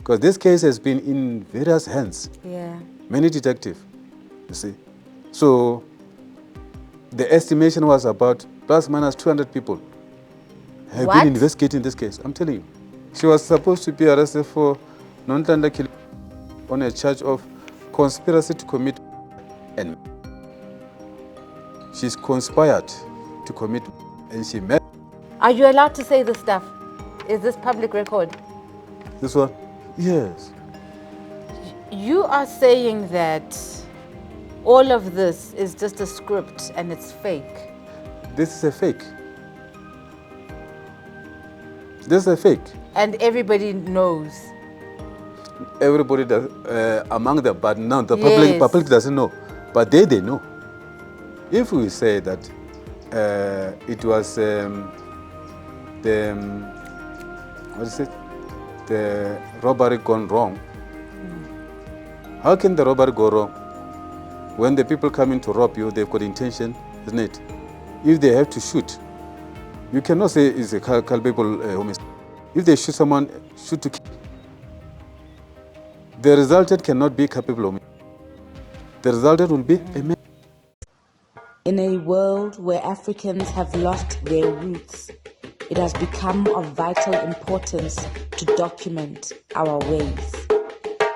Because this case has been in various hands. Yeah. Many detectives, you see. So the estimation was about plus minus 200 people have been investigating this case. I'm telling you. She was supposed to be arrested for non-tender killing on a charge of conspiracy to commit, and she's conspired to commit, and she met. Are you allowed to say this stuff? Is this public record? This one? Yes. You are saying that all of this is just a script and it's fake. This is a fake. This is a fake. And everybody knows. Everybody does, among them, but now the public doesn't know. But they know. If we say that it was what is it? The robbery gone wrong. How can the robbery go wrong? When the people come in to rob you, they've got intention, isn't it? If they have to shoot, you cannot say it's a culpable homicide. If they shoot someone, shoot to kill. The resultant cannot be culpable homicide. The resultant will be a man. In a world where Africans have lost their roots, it has become of vital importance to document our ways.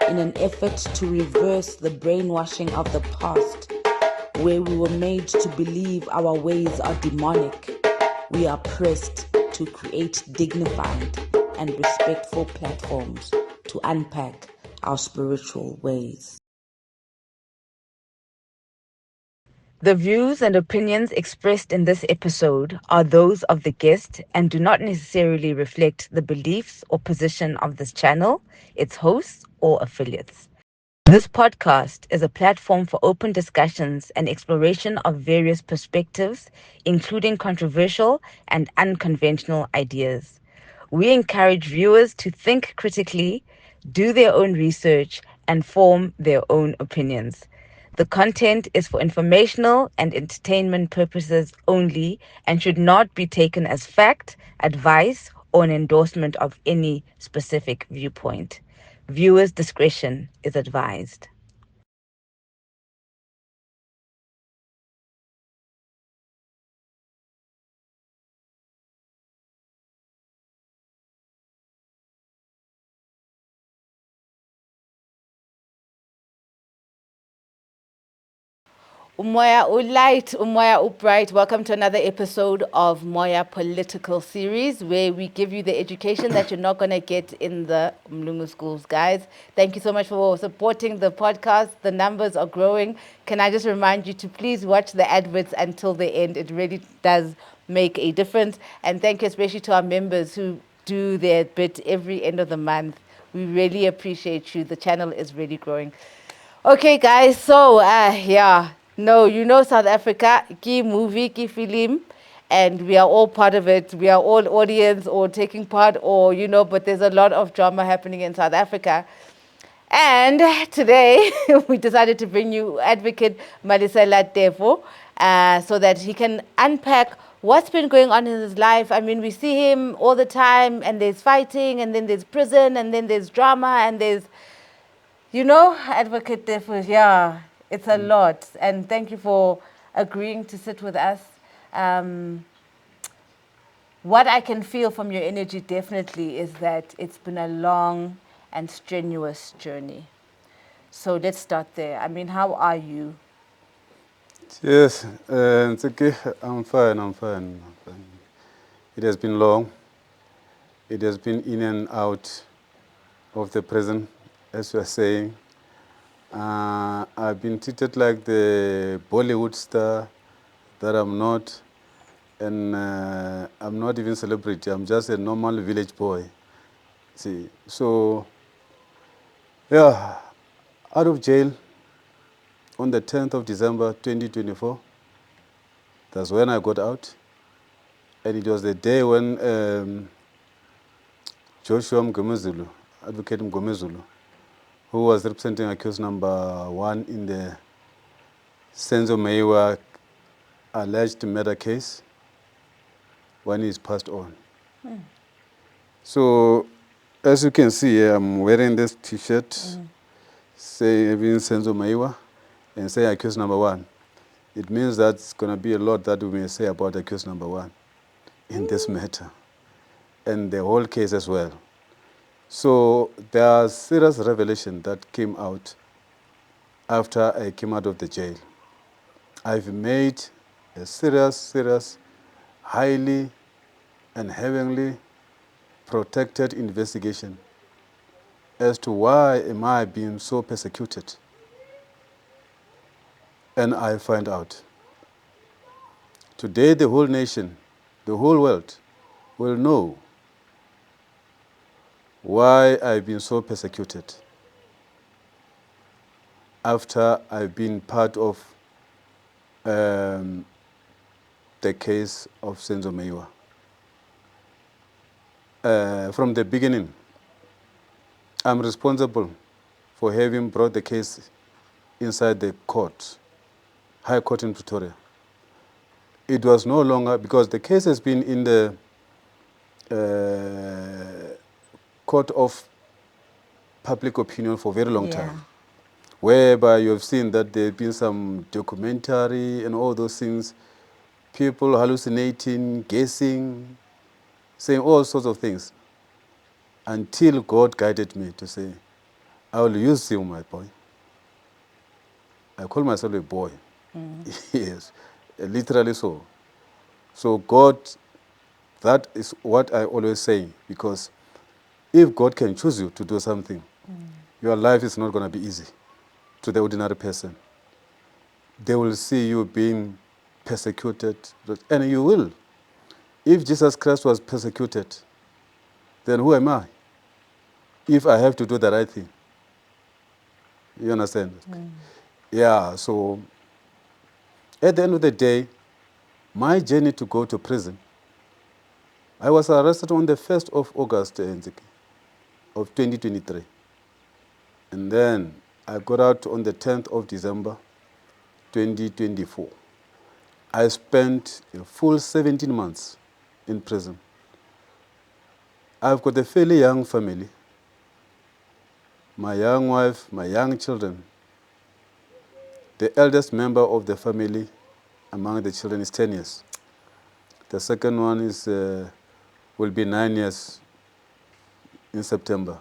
In an effort to reverse the brainwashing of the past, where we were made to believe our ways are demonic, we are pressed to create dignified and respectful platforms to unpack our spiritual ways. The views and opinions expressed in this episode are those of the guest and do not necessarily reflect the beliefs or position of this channel, its hosts, or affiliates. This podcast is a platform for open discussions and exploration of various perspectives, including controversial and unconventional ideas. We encourage viewers to think critically, do their own research, and form their own opinions. The content is for informational and entertainment purposes only and should not be taken as fact, advice, or an endorsement of any specific viewpoint. Viewers' discretion is advised. Umoya Ulight, Umoya Upright. Welcome to another episode of MOYA Political series, where we give you the education that you're not going to get in the Mlungu schools, guys. Thank you so much for supporting the podcast. The numbers are growing. Can I just remind you to please watch the adverts until the end? It really does make a difference. And thank you especially to our members who do their bit every end of the month. We really appreciate you. The channel is really growing. Okay, guys, so no, you know South Africa, ki movie, ki film, and we are all part of it. We are all audience or taking part or, but there's a lot of drama happening in South Africa. And today, we decided to bring you Advocate Malesela Teffo so that he can unpack what's been going on in his life. I mean, we see him all the time, and there's fighting, and then there's prison, and then there's drama, and there's, Advocate Teffo, it's a lot. And thank you for agreeing to sit with us. What I can feel from your energy definitely is that it's been a long and strenuous journey. So let's start there. I mean, how are you? Yes, it's okay. I'm fine. It has been long. It has been in and out of the prison, as you are saying. I've been treated like the Bollywood star that I'm not, and I'm not even celebrity. I'm just a normal village boy. See, so out of jail on the 10th of December 2024. That's when I got out, and it was the day when Joshua Mgomezulu, Advocate Mgomezulu, who was representing accused number 1 in the Senzo Meyiwa alleged murder case, when he's passed on. So As you can see here, I'm wearing this T-shirt, say even Senzo Meyiwa, and say accused number 1. It means that it's going to be a lot that we may say about accused number 1 in this matter, and the whole case as well. So there are serious revelations that came out after I came out of the jail. I've made a serious, highly and heavily protected investigation as to why am I being so persecuted. And I find out. Today the whole nation, the whole world will know why I've been so persecuted after I've been part of the case of Senzo Meyiwa. From the beginning, I'm responsible for having brought the case inside the court, High Court in Pretoria. It was no longer, because the case has been in the court of public opinion for a very long time, whereby you have seen that there have been some documentary and all those things, people hallucinating, guessing, saying all sorts of things, until God guided me to say, I will use you, my boy. I call myself a boy. Yes, literally so. So God, that is what I always say, because if God can choose you to do something, your life is not going to be easy to the ordinary person. They will see you being persecuted, and you will. If Jesus Christ was persecuted, then who am I? If I have to do the right thing. You understand? Yeah, so at the end of the day, my journey to go to prison, I was arrested on the 1st of August of 2023. And then I got out on the 10th of December 2024. I spent a full 17 months in prison. I've got a fairly young family, my young wife, my young children. The eldest member of the family among the children is 10 years. The second one is, will be 9 years in September.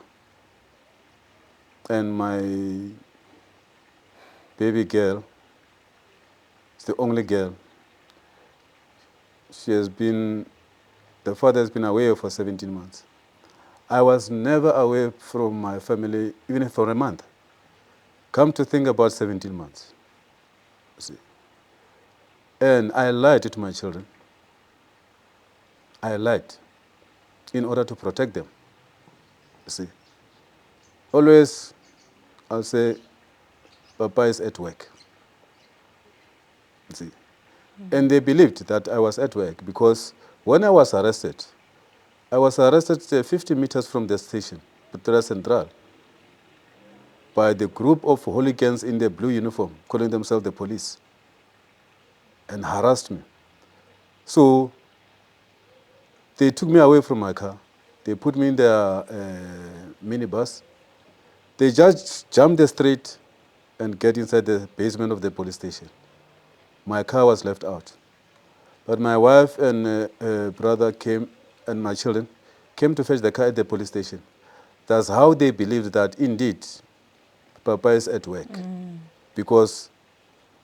And my baby girl is the only girl. She has been, the father has been away for 17 months. I was never away from my family, even for a month. Come to think about 17 months. See. And I lied to my children. I lied in order to protect them. See. Always, I'll say, Papa is at work. See. And they believed that I was at work because when I was arrested 50 meters from the station, Pretoria Central, by the group of hooligans in the blue uniform, calling themselves the police, and harassed me. So they took me away from my car. They put me in their minibus. They just jumped the street and get inside the basement of the police station. My car was left out. But my wife and brother came, and my children came to fetch the car at the police station. That's how they believed that indeed Papa is at work, because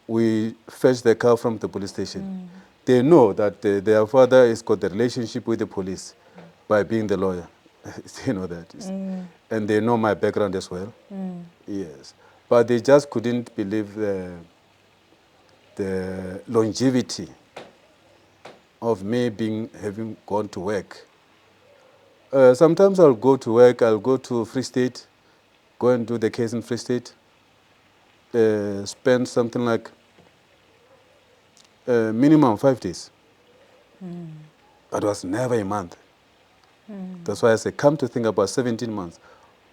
we fetched the car from the police station. They know that their father has got the relationship with the police by being the lawyer. They know that. And they know my background as well. Yes. But they just couldn't believe the longevity of me having gone to work. Sometimes I'll go to work, I'll go to Free State, go and do the case in Free State, spend something like minimum 5 days. But it was never a month. That's why I say, come to think about 17 months,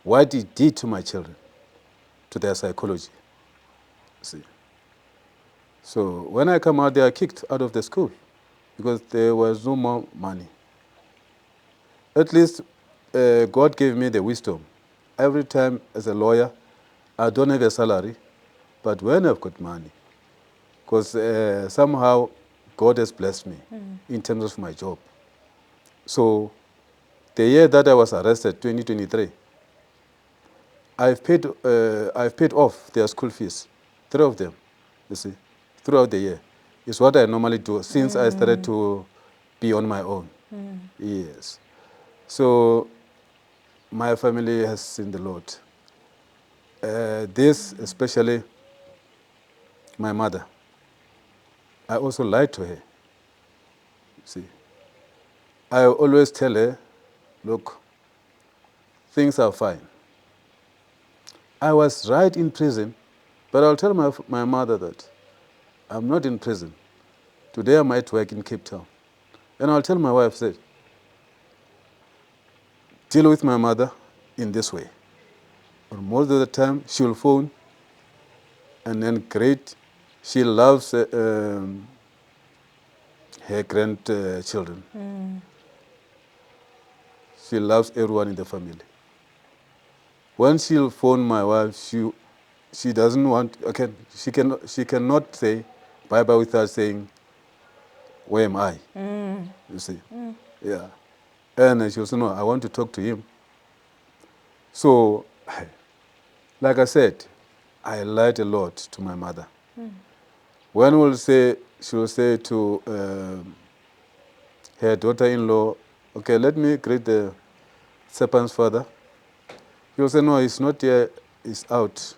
what it did to my children, to their psychology. See. So when I come out, they are kicked out of the school because there was no more money. At least God gave me the wisdom. Every time as a lawyer, I don't have a salary, but when I've got money, because somehow God has blessed me in terms of my job. So the year that I was arrested, 2023, I've paid off their school fees, 3 of them, you see, throughout the year. It's what I normally do since I started to be on my own. Yes. So my family has seen the Lord. This, especially my mother, I also lied to her. See, I always tell her, look, things are fine. I was right in prison, but I'll tell my mother that I'm not in prison. Today I might work in Cape Town. And I'll tell my wife, say, deal with my mother in this way. Or most of the time, she'll phone, and then great, she loves her grandchildren. She loves everyone in the family. When she'll phone my wife, she doesn't want, okay, she cannot say bye-bye without saying, where am I? You see? Yeah. And she'll say, no, I want to talk to him. So, like I said, I lied a lot to my mother. When she'll say to her daughter-in-law, okay, let me greet the serpent's father. He'll say, no, he's not here, he's out.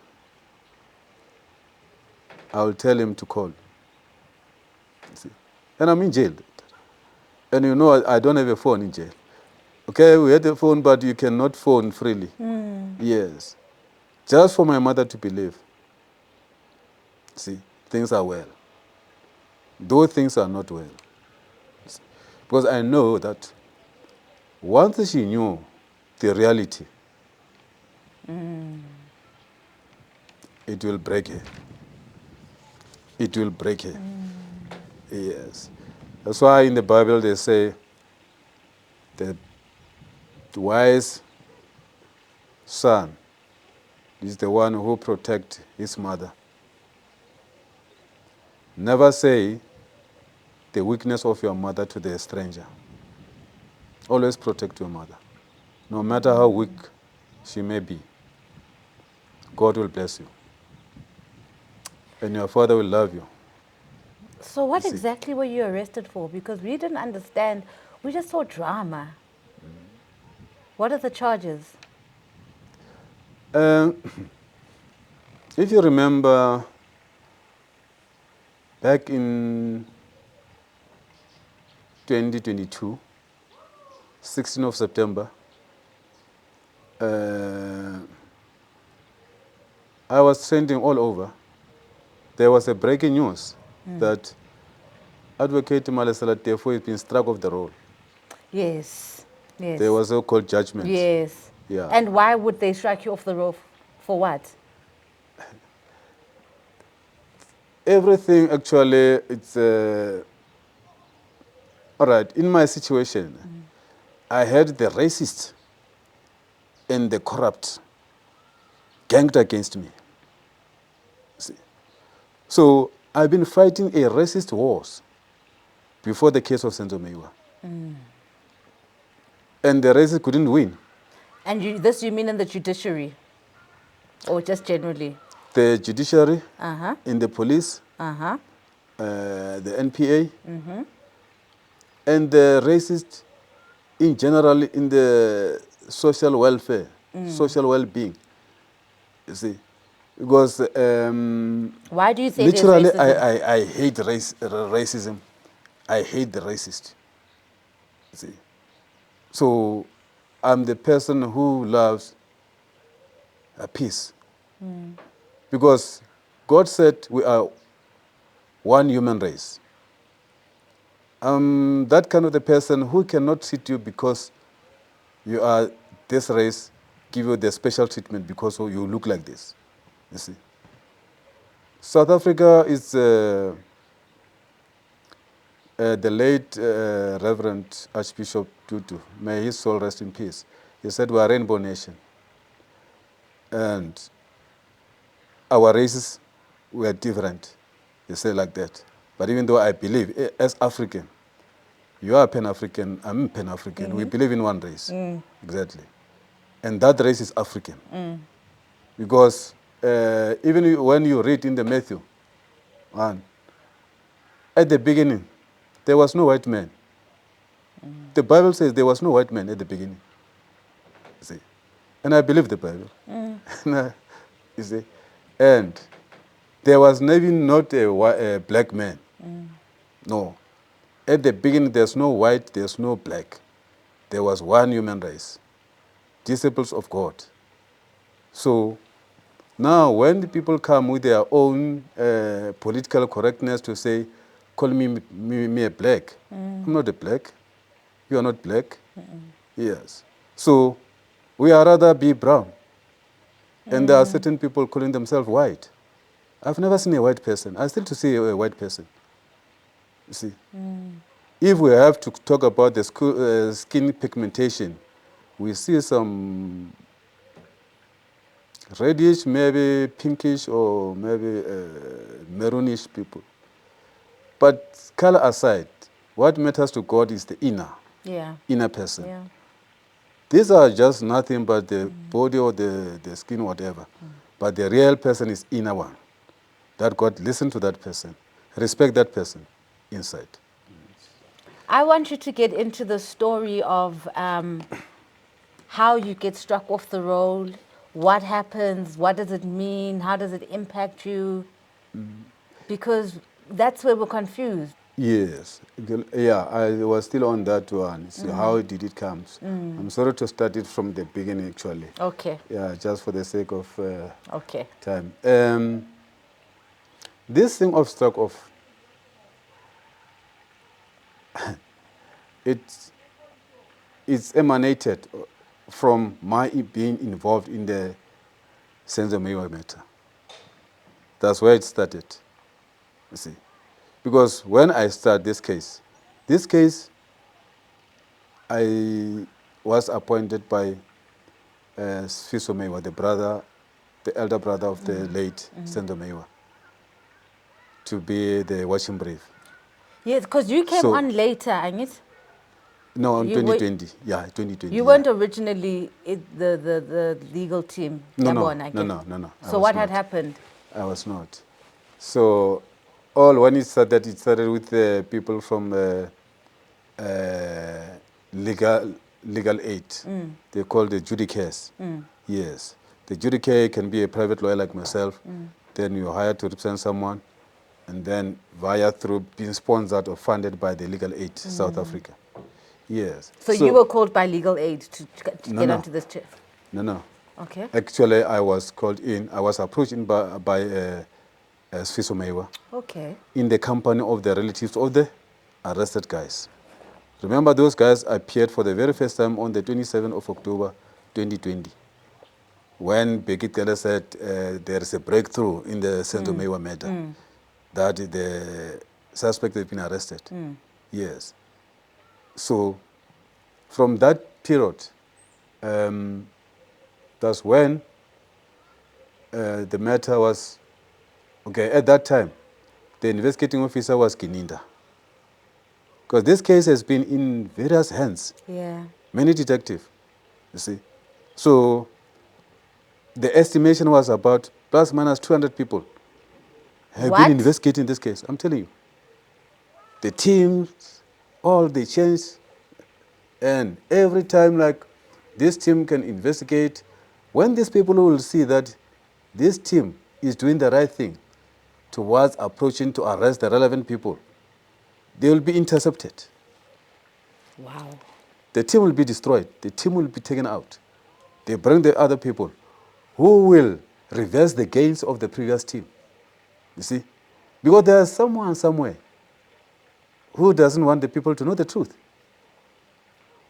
I'll tell him to call. See? And I'm in jail. And you know, I don't have a phone in jail. Okay, we had a phone, but you cannot phone freely. Yes. Just for my mother to believe. See, things are well. Though things are not well. Because I know that once she knew the reality, it will break her. It will break her. Yes. That's why in the Bible they say that the wise son is the one who protects his mother. Never say the weakness of your mother to the stranger. Always protect your mother. No matter how weak she may be, God will bless you. And your father will love you. So what You see. exactly were you arrested for? Because we didn't understand. We just saw drama. What are the charges? If you remember, back in 2022, 16th of September, I was trending all over. There was a breaking news that Advocate Malesela Teffo has been struck off the roll. Yes. Yes. There was a court judgment. Yes. Yeah. And why would they strike you off the road? For what? Everything actually, it's all right. In my situation, I had the racist and the corrupt ganged against me. See? So I've been fighting a racist wars before the case of Senzo Meyiwa. And the racist couldn't win. And this you mean in the judiciary? Or just generally? The judiciary, Uh-huh. in the police, Uh-huh. the NPA, and the racist in general in the social welfare, social well-being. You see, because Why do you say literally there's racism? I hate racism. I hate the racist. You see, so I'm the person who loves peace, because God said we are one human race. That kind of the person who cannot treat you because you are this race, give you the special treatment because you look like this. You see, South Africa is the late Reverend Archbishop Tutu. May his soul rest in peace. He said we are a rainbow nation. And our races were different. He said like that. But even though I believe, as African, you are Pan-African, I'm Pan-African. We believe in one race. Exactly. And that race is African. Because even when you read in the Matthew 1, at the beginning, there was no white man. The Bible says there was no white man at the beginning. You see? And I believe the Bible. You see? And there was even not a black man. No. At the beginning, there's no white, there's no black. There was one human race, disciples of God. So now when the people come with their own political correctness to say, call me a black, I'm not a black. You are not black. Yes. So we are rather be brown. And there are certain people calling themselves white. I've never seen a white person. I still to see a white person. You see? If we have to talk about the skin pigmentation, we see some reddish, maybe pinkish, or maybe maroonish people. But color aside, what matters to God is the inner person. Yeah. These are just nothing but the body or the skin, whatever. But the real person is inner one. That God listen to that person, respect that person inside. I want you to get into the story of how you get struck off the road, what happens, what does it mean, how does it impact you? Because that's where we're confused. Yes. Yeah, I was still on that one. So how did it come? I'm sorry to start it from the beginning, actually. Okay. Yeah, just for the sake of Okay. time. This thing of struck off, it's emanated from my being involved in the Senzo Meyiwa matter. That's where it started, you see. Because when I started this case, I was appointed by Sfiso Meyiwa, the elder brother of the late Senzo Meyiwa, to be the watching brief. Yes, because you came So- on later, Agnes. No, in You were- 2020. Yeah, 2020. You yeah. weren't originally the legal team. No. Yabona, again. No. I So was what had not. happened? I was not. So, when it started with the people from legal aid. They call the judicaires. Yes. The judicaire can be a private lawyer like myself. Then you're hired to represent someone. And then through being sponsored or funded by the legal aid, South Africa. Yes. So you were called by legal aid to get No. onto this chair? No. Okay. Actually, I was called in. I was approached by Sfiso Meyiwa Okay. in the company of the relatives of the arrested guys. Remember, those guys appeared for the very first time on the 27th of October, 2020, when Bheki Cele said there is a breakthrough in the Senzo Meyiwa matter, that the suspect has been arrested. Yes. So, from that period, that's when the matter was, okay, at that time, the investigating officer was Gininda. Because this case has been in various hands, Yeah. many detectives, you see. So the estimation was about plus minus 200 people have What? been investigating this case. I'm telling you. The teams, all they changed. And every time, like, this team can investigate, when these people will see that this team is doing the right thing towards approaching to arrest the relevant people, they will be intercepted. Wow. The team will be destroyed. The team will be taken out. They bring the other people who will reverse the gains of the previous team. You see? Because there is someone somewhere who doesn't want the people to know the truth.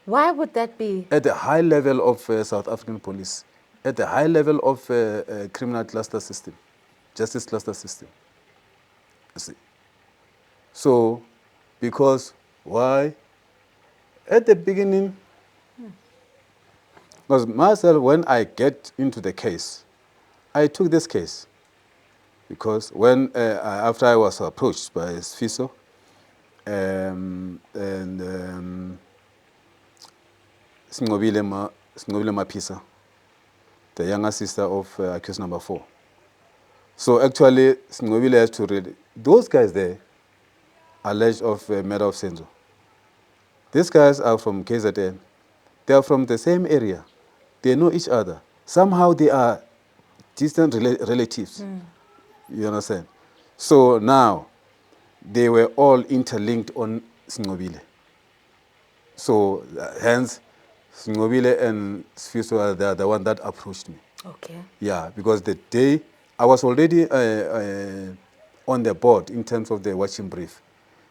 Why would that be? At the high level of South African police, at the high level of criminal cluster system, justice cluster system. You see? So, because why? At the beginning, Because myself, when I get into the case, I took this case because when after I was approached by Sfiso and Sinqobile Mapisa, the younger sister of accused number 4. So actually, Sinqobile has to read. Those guys there alleged of murder of Senzo. These guys are from KZN. They are from the same area. They know each other. Somehow they are distant relatives. You understand? So now, they were all interlinked on Sinqobile. So hence, Sinqobile and Sfiso are the one that approached me. Okay. Yeah, because the day I was already on the board in terms of the watching brief,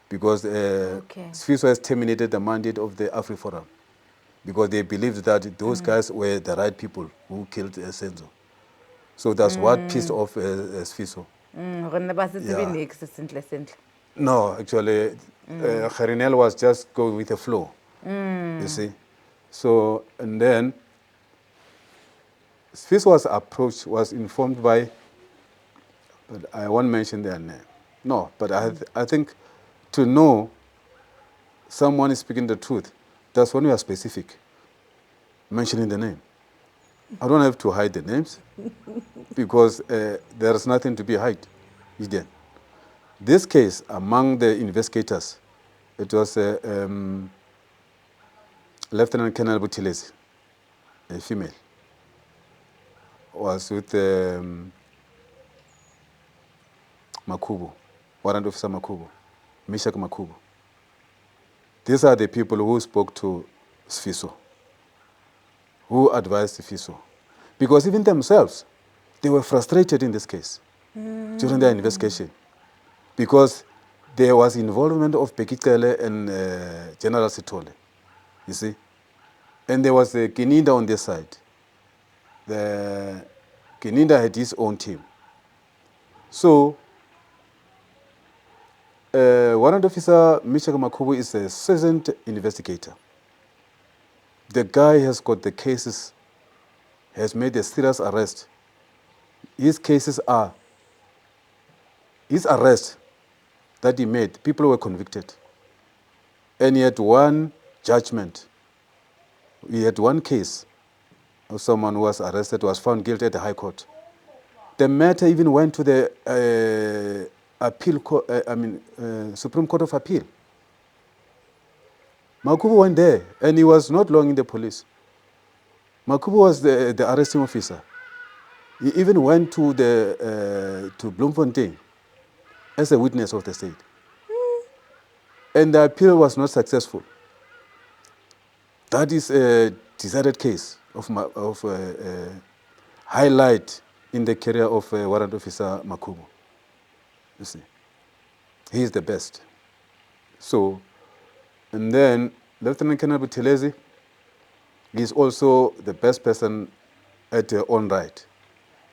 because Sfiso has terminated the mandate of the AfriForum, because they believed that those guys were the right people who killed Senzo. So that's what pissed off Sfiso. No, actually, Harinel was just going with the flow, you see. So, and then Sfiso was approached, was informed by, but I won't mention their name. No, but I think to know someone is speaking the truth, that's when we are specific, mentioning the name. I don't have to hide the names because there is nothing to be hidden. This case, among the investigators, it was Lieutenant Colonel Buthelezi, a female, was with Makubu, Warrant Officer Makubu, Mishak Makubu. These are the people who spoke to Sfiso, who advised Sfiso. Because even themselves, they were frustrated in this case during their investigation. Because there was involvement of Pekitele and General Sitole, you see. And there was a Kininda on this side. The Kininda had his own team. So, Warrant Officer Mishak Makubu is a seasoned investigator. The guy has got the cases, has made a serious arrest. His cases are, his arrest that he made, people were convicted. And he had one judgment. He had one case of someone who was arrested, was found guilty at the High Court. The matter even went to the Supreme Court of Appeal. Makubu went there, and he was not long in the police. Makubu was the arresting officer. He even went to Bloemfontein as a witness of the state. And the appeal was not successful. That is a decided case of highlight in the career of Warrant Officer Makubu. You see, he is the best. So, and then Lieutenant Colonel Buthelezi is also the best person at her own right.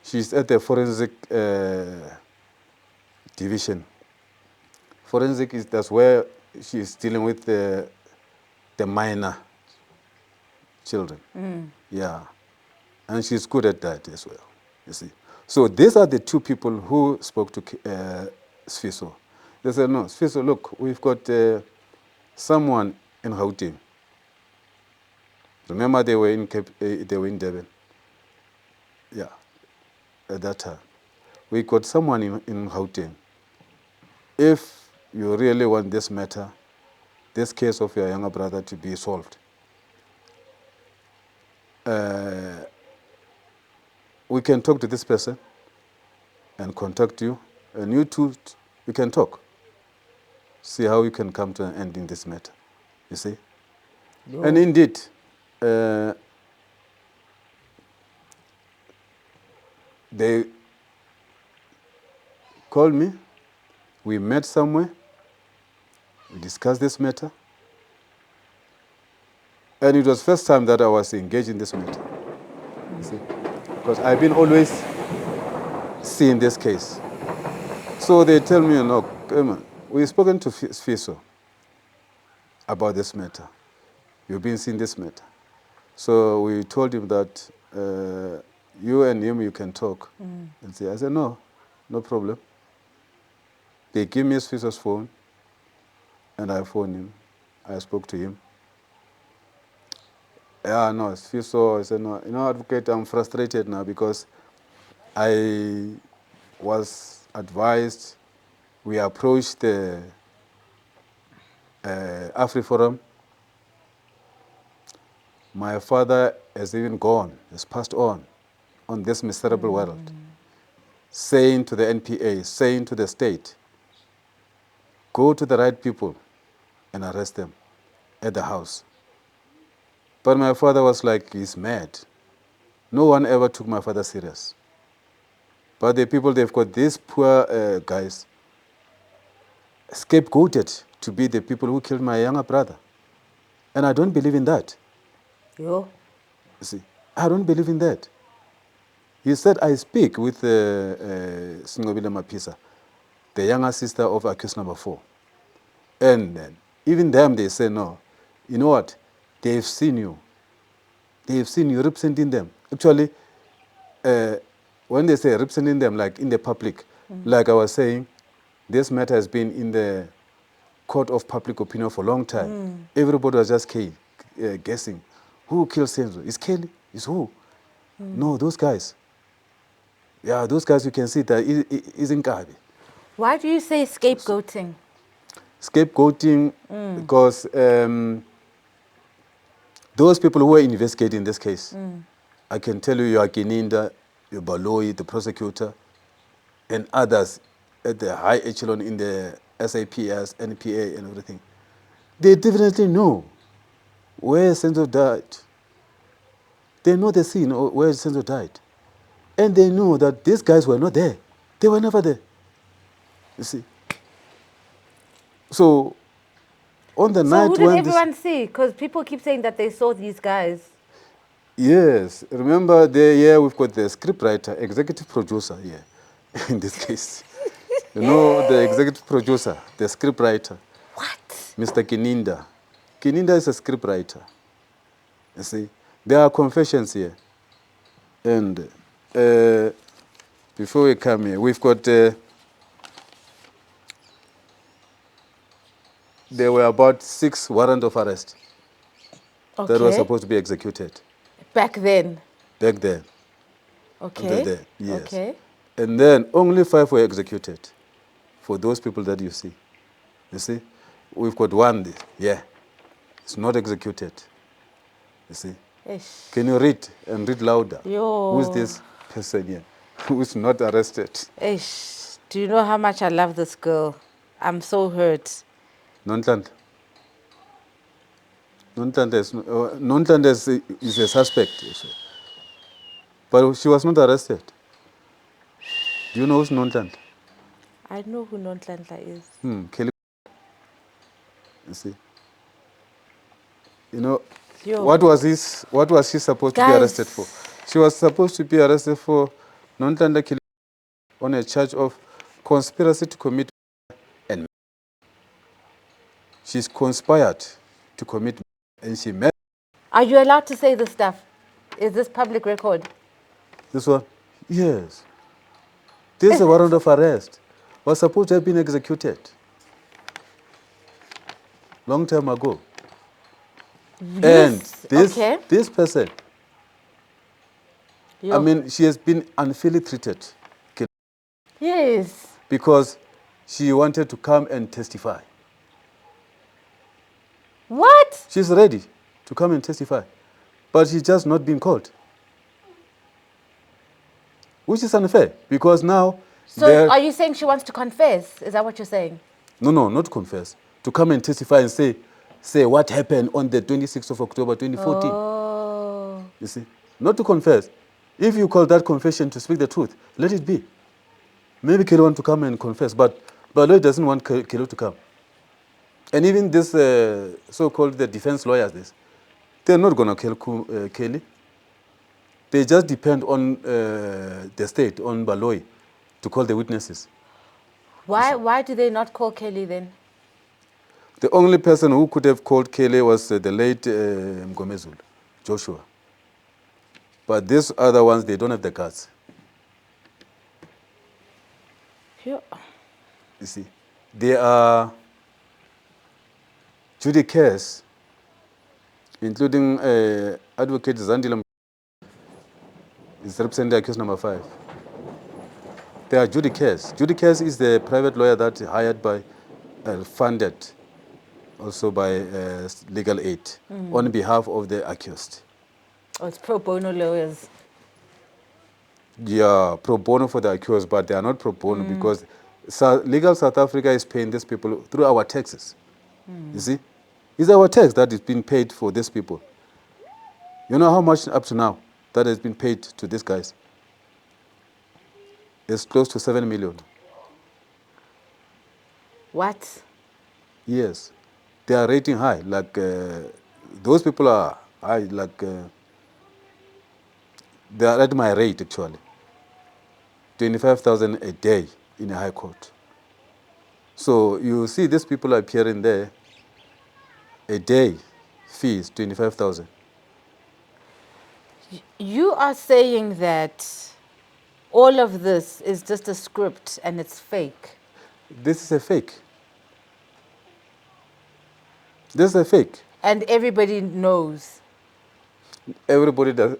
She's at the forensic division. Forensic that's where she's dealing with the minor children. Yeah, and she's good at that as well. You see, so these are the two people who spoke to Sfiso. They said, "No, Sfiso, look, we've got someone in Gauteng. Remember, they were in Durban. Yeah, at that time, we got someone in Gauteng. If you really want this matter, this case of your younger brother to be solved, we can talk to this person and contact you, and you two, we can talk. See how you can come to an end in this matter, you see?" No. And indeed, they called me, we met somewhere, we discussed this matter, and it was the first time that I was engaged in this matter, you see? Because I've been always seeing this case. So they tell me, "No, we've spoken to Sfiso about this matter. You've been seeing this matter. So we told him that you and him, you can talk. And say, I said, no problem. They give me Sfiso's phone, and I phoned him. I spoke to him. Yeah, no, Sfiso, I said, no, Advocate, I'm frustrated now because I was advised, we approached the AfriForum. My father has even gone, has passed on this miserable world, saying to the NPA, saying to the state, go to the right people and arrest them at the house. But my father was like, he's mad. No one ever took my father serious. But the people, they've got these poor guys scapegoated to be the people who killed my younger brother. And I don't believe in that. Yo. You see, I don't believe in that. He said, I speak with Singobile Mapisa, the younger sister of accused number 4. And even them, they say, no, you know what? They've seen you. They've seen you representing them. Actually, when they say representing them, like in the public, like I was saying, this matter has been in the court of public opinion for a long time. Everybody was just guessing, who killed Senzo? Is Kelly? Is who? No, those guys. Yeah, those guys, you can see that is in Kabi. Why do you say scapegoating? Scapegoating because those people who were investigating this case, I can tell you, your Kininda, your Baloyi, the prosecutor, and others at the high echelon in the SAPS, NPA, and everything, they definitely know where Senzo died. They know the scene where Senzo died. And they know that these guys were not there. They were never there. You see? So, on the night So who when did everyone see? Because people keep saying that they saw these guys. Yes. Remember, we've got the scriptwriter, executive producer here, in this case. You know, the executive producer, the scriptwriter. What? Mr. Kininda. Kininda is a scriptwriter. You see? There are confessions here. And before we come here, we've got... there were about 6 warrants of arrest that were supposed to be executed. Back then? Back then. Okay. There, yes. Okay. And then only 5 were executed for those people that you see. You see? We've got 1 there. Yeah. It's not executed. You see? Ish. Can you read and read louder? Yo. Who's this person here who's not arrested? Ish. Do you know how much I love this girl? I'm so hurt. Nontland. Nontland is a suspect. But she was not arrested. Do you know who's Nontland? I know who Nonhlanhla is. Kelly. You see? You know, Yo. what was she supposed to be arrested for? She was supposed to be arrested for Nontanda killing on a charge of conspiracy to commit and she's conspired to commit and she met. Are you allowed to say this stuff? Is this public record? This one? Yes. This is a warrant of arrest. Was supposed to have been executed long time ago. Yes. And this person, Yo. I mean, she has been unfairly treated. Yes. Because she wanted to come and testify. What? She's ready to come and testify. But she's just not being called. Which is unfair, because now... So are you saying she wants to confess? Is that what you're saying? No, not confess. To come and testify and say what happened on the 26th of October 2014. Oh. You see? Not to confess. If you call that confession to speak the truth, let it be. Maybe Kelo wants to come and confess, but Baloyi doesn't want Kelo to come. And even this so-called the defense lawyers, they're not going to kill Kelly. They just depend on the state, on Baloyi, to call the witnesses. Why do they not call Kelly then? The only person who could have called Kelly was the late Mgomezulu. Joshua. But these other ones, they don't have the guts. Sure. You see, they are judicators, including Advocate Zandila is representing accused number 5. They are judicators. Judicators is the private lawyer that hired by, funded also by legal aid on behalf of the accused. Oh, it's pro bono lawyers. Yeah, pro bono for the accused, but they are not pro bono because legal South Africa is paying these people through our taxes. You see? It's our tax that is being paid for these people. You know how much up to now that has been paid to these guys? It's close to 7 million. What? Yes. They are rating high. Like, those people are high, like, they are at my rate, actually. 25,000 a day in a high court. So you see these people appearing there, a day fees 25,000. You are saying that all of this is just a script and it's fake. This is a fake. This is a fake. And everybody knows. Everybody does,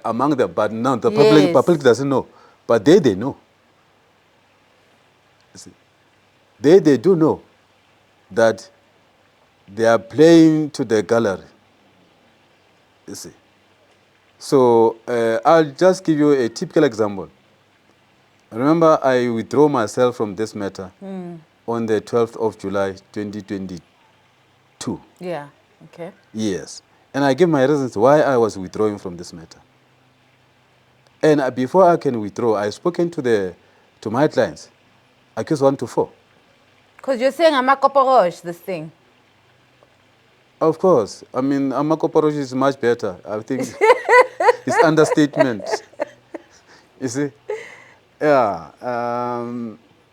among them, but now the Yes. public doesn't know. But they know. You see, they do know that they are playing to the gallery. You see. So I'll just give you a typical example. Remember, I withdrew myself from this matter on the 12th of July, 2022. Yeah, okay. Yes. And I gave my reasons why I was withdrawing from this matter. And before I can withdraw, I spoken to my clients, accused 1 to 4. Because you're saying I'm a koporosh, this thing. Of course. I mean, Amakoporosh is much better. I think it's understatement. You see? Yeah.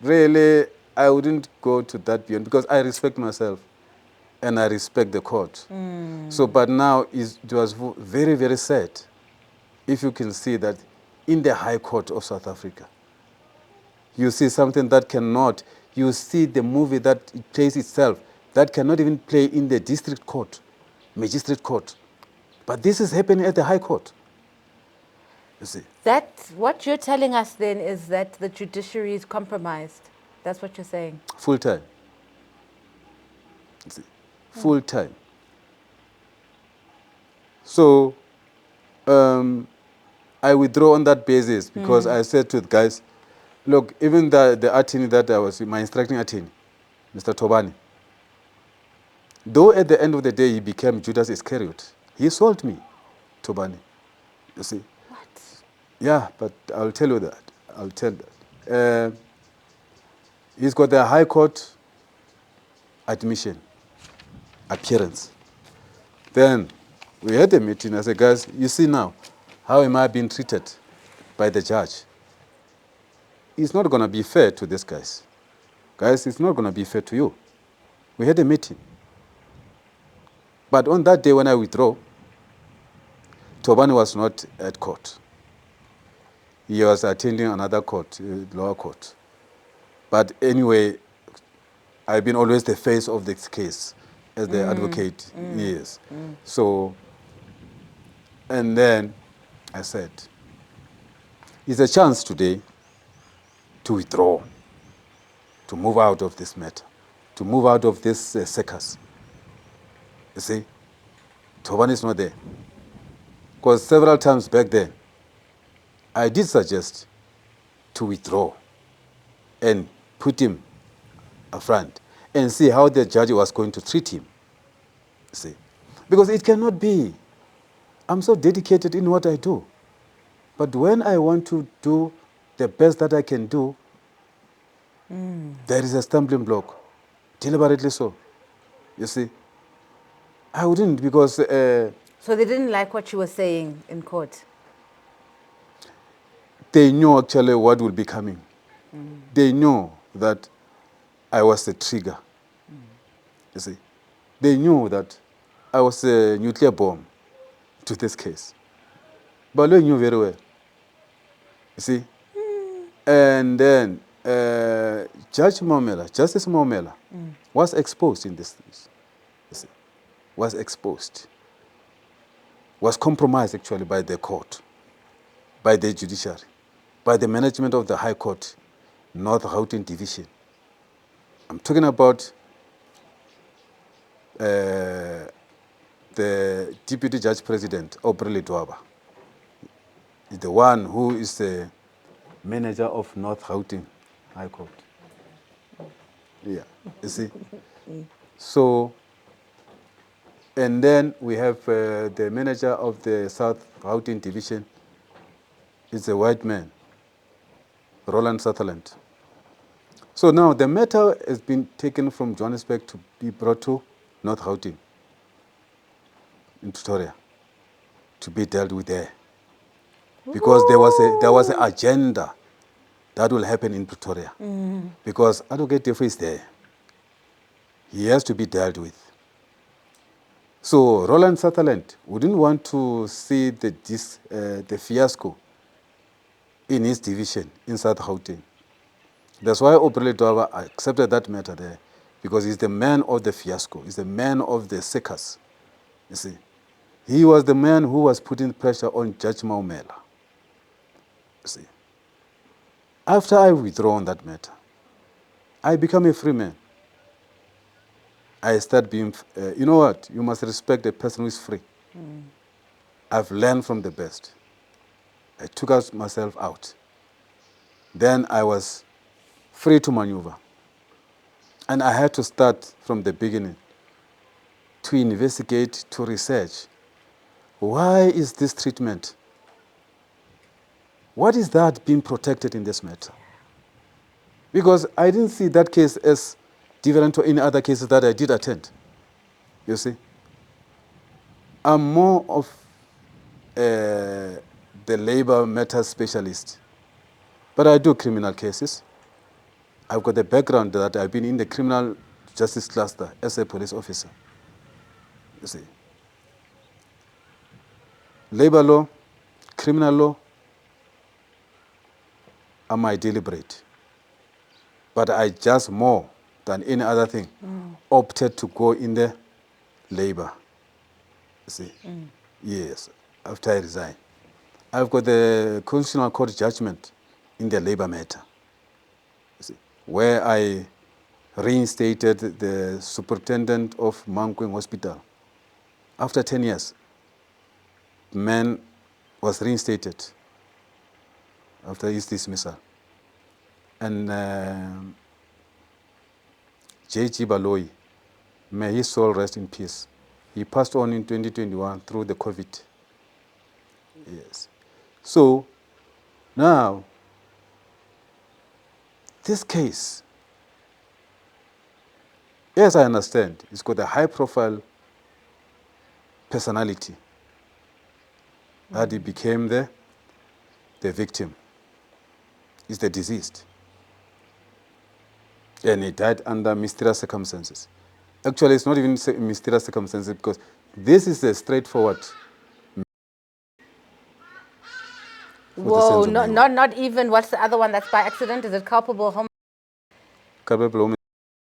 Really, I wouldn't go to that beyond because I respect myself and I respect the court. So, but now it was very, very sad if you can see that in the High Court of South Africa, you see something that cannot, you see the movie that it plays itself, that cannot even play in the district court, magistrate court. But this is happening at the High Court. You see. That, what you're telling us then is that the judiciary is compromised. That's what you're saying. Full time. You see. Full time. So, I withdraw on that basis because I said to the guys, look, even the attorney that I was, my instructing attorney, Mr. Tobani, though at the end of the day he became Judas Iscariot, he sold me, Tobani. You see? What? Yeah, but I'll tell you that. I'll tell that. He's got the High Court admission, appearance. Then we had a meeting. I said, guys, you see now, how am I being treated by the judge? It's not going to be fair to these guys. Guys, it's not going to be fair to you. We had a meeting. But on that day when I withdraw, Tobani was not at court. He was attending another court, lower court. But anyway, I've been always the face of this case as the advocate. Yes. So, and then I said, it's a chance today to withdraw, to move out of this matter, to move out of this circus. You see, Tobani is not there. Because several times back then, I did suggest to withdraw and put him up front and see how the judge was going to treat him. See, because it cannot be. I'm so dedicated in what I do. But when I want to do the best that I can do, there is a stumbling block. Deliberately so. You see, I wouldn't because... So they didn't like what you were saying in court? They knew actually what will be coming. They knew that I was the trigger. You see, they knew that I was a nuclear bomb to this case. Baloyi knew very well. You see? And then Justice Momela was exposed in this. You see? Was exposed. Was compromised actually by the court, by the judiciary, by the management of the High Court, North Gauteng Division. I'm talking about the Deputy Judge President, Aubrey Dwaba. Is the one who is the manager of North Gauteng High Court. Yeah, you see? So, and then we have the manager of the South Gauteng Division. Is a white man, Roland Sutherland. So now the matter has been taken from Johannesburg to be brought to North Gauteng, in Pretoria, to be dealt with there. Because there was an agenda that will happen in Pretoria. Because Advocate Teffo is there. He has to be dealt with. So Roland Sutherland wouldn't want to see the fiasco in his division in South Gauteng. That's why Aubrey Dwaba accepted that matter there, because he's the man of the fiasco. He's the man of the circus. You see, he was the man who was putting pressure on Judge Momela. You see, after I withdrawn that matter, I become a free man. I start being, you know what? You must respect a person who is free. I've learned from the best. I took myself out. Then I was free to maneuver. And I had to start from the beginning to investigate, to research. Why is this treatment? What is that being protected in this matter? Because I didn't see that case as different to any other cases that I did attend. You see? I'm more of the labor matters specialist. But I do criminal cases. I've got the background that I've been in the criminal justice cluster as a police officer. You see. Labor law, criminal law are my deliberate. But I just more than any other thing opted to go in the labor. You see. Yes, after I resigned. I've got the Constitutional Court judgment in the labor matter, you see, where I reinstated the superintendent of Mankweng Hospital. After 10 years, the man was reinstated after his dismissal. And J.G. Baloyi, may his soul rest in peace. He passed on in 2021 through the COVID. Yes. So now, this case, yes, I understand, it's got a high-profile personality that he became the victim. He's the deceased. And he died under mysterious circumstances. Actually, it's not even mysterious circumstances, because this is a straightforward. Whoa, not even, what's the other one that's by accident? Is it culpable homicide? Culpable homicide.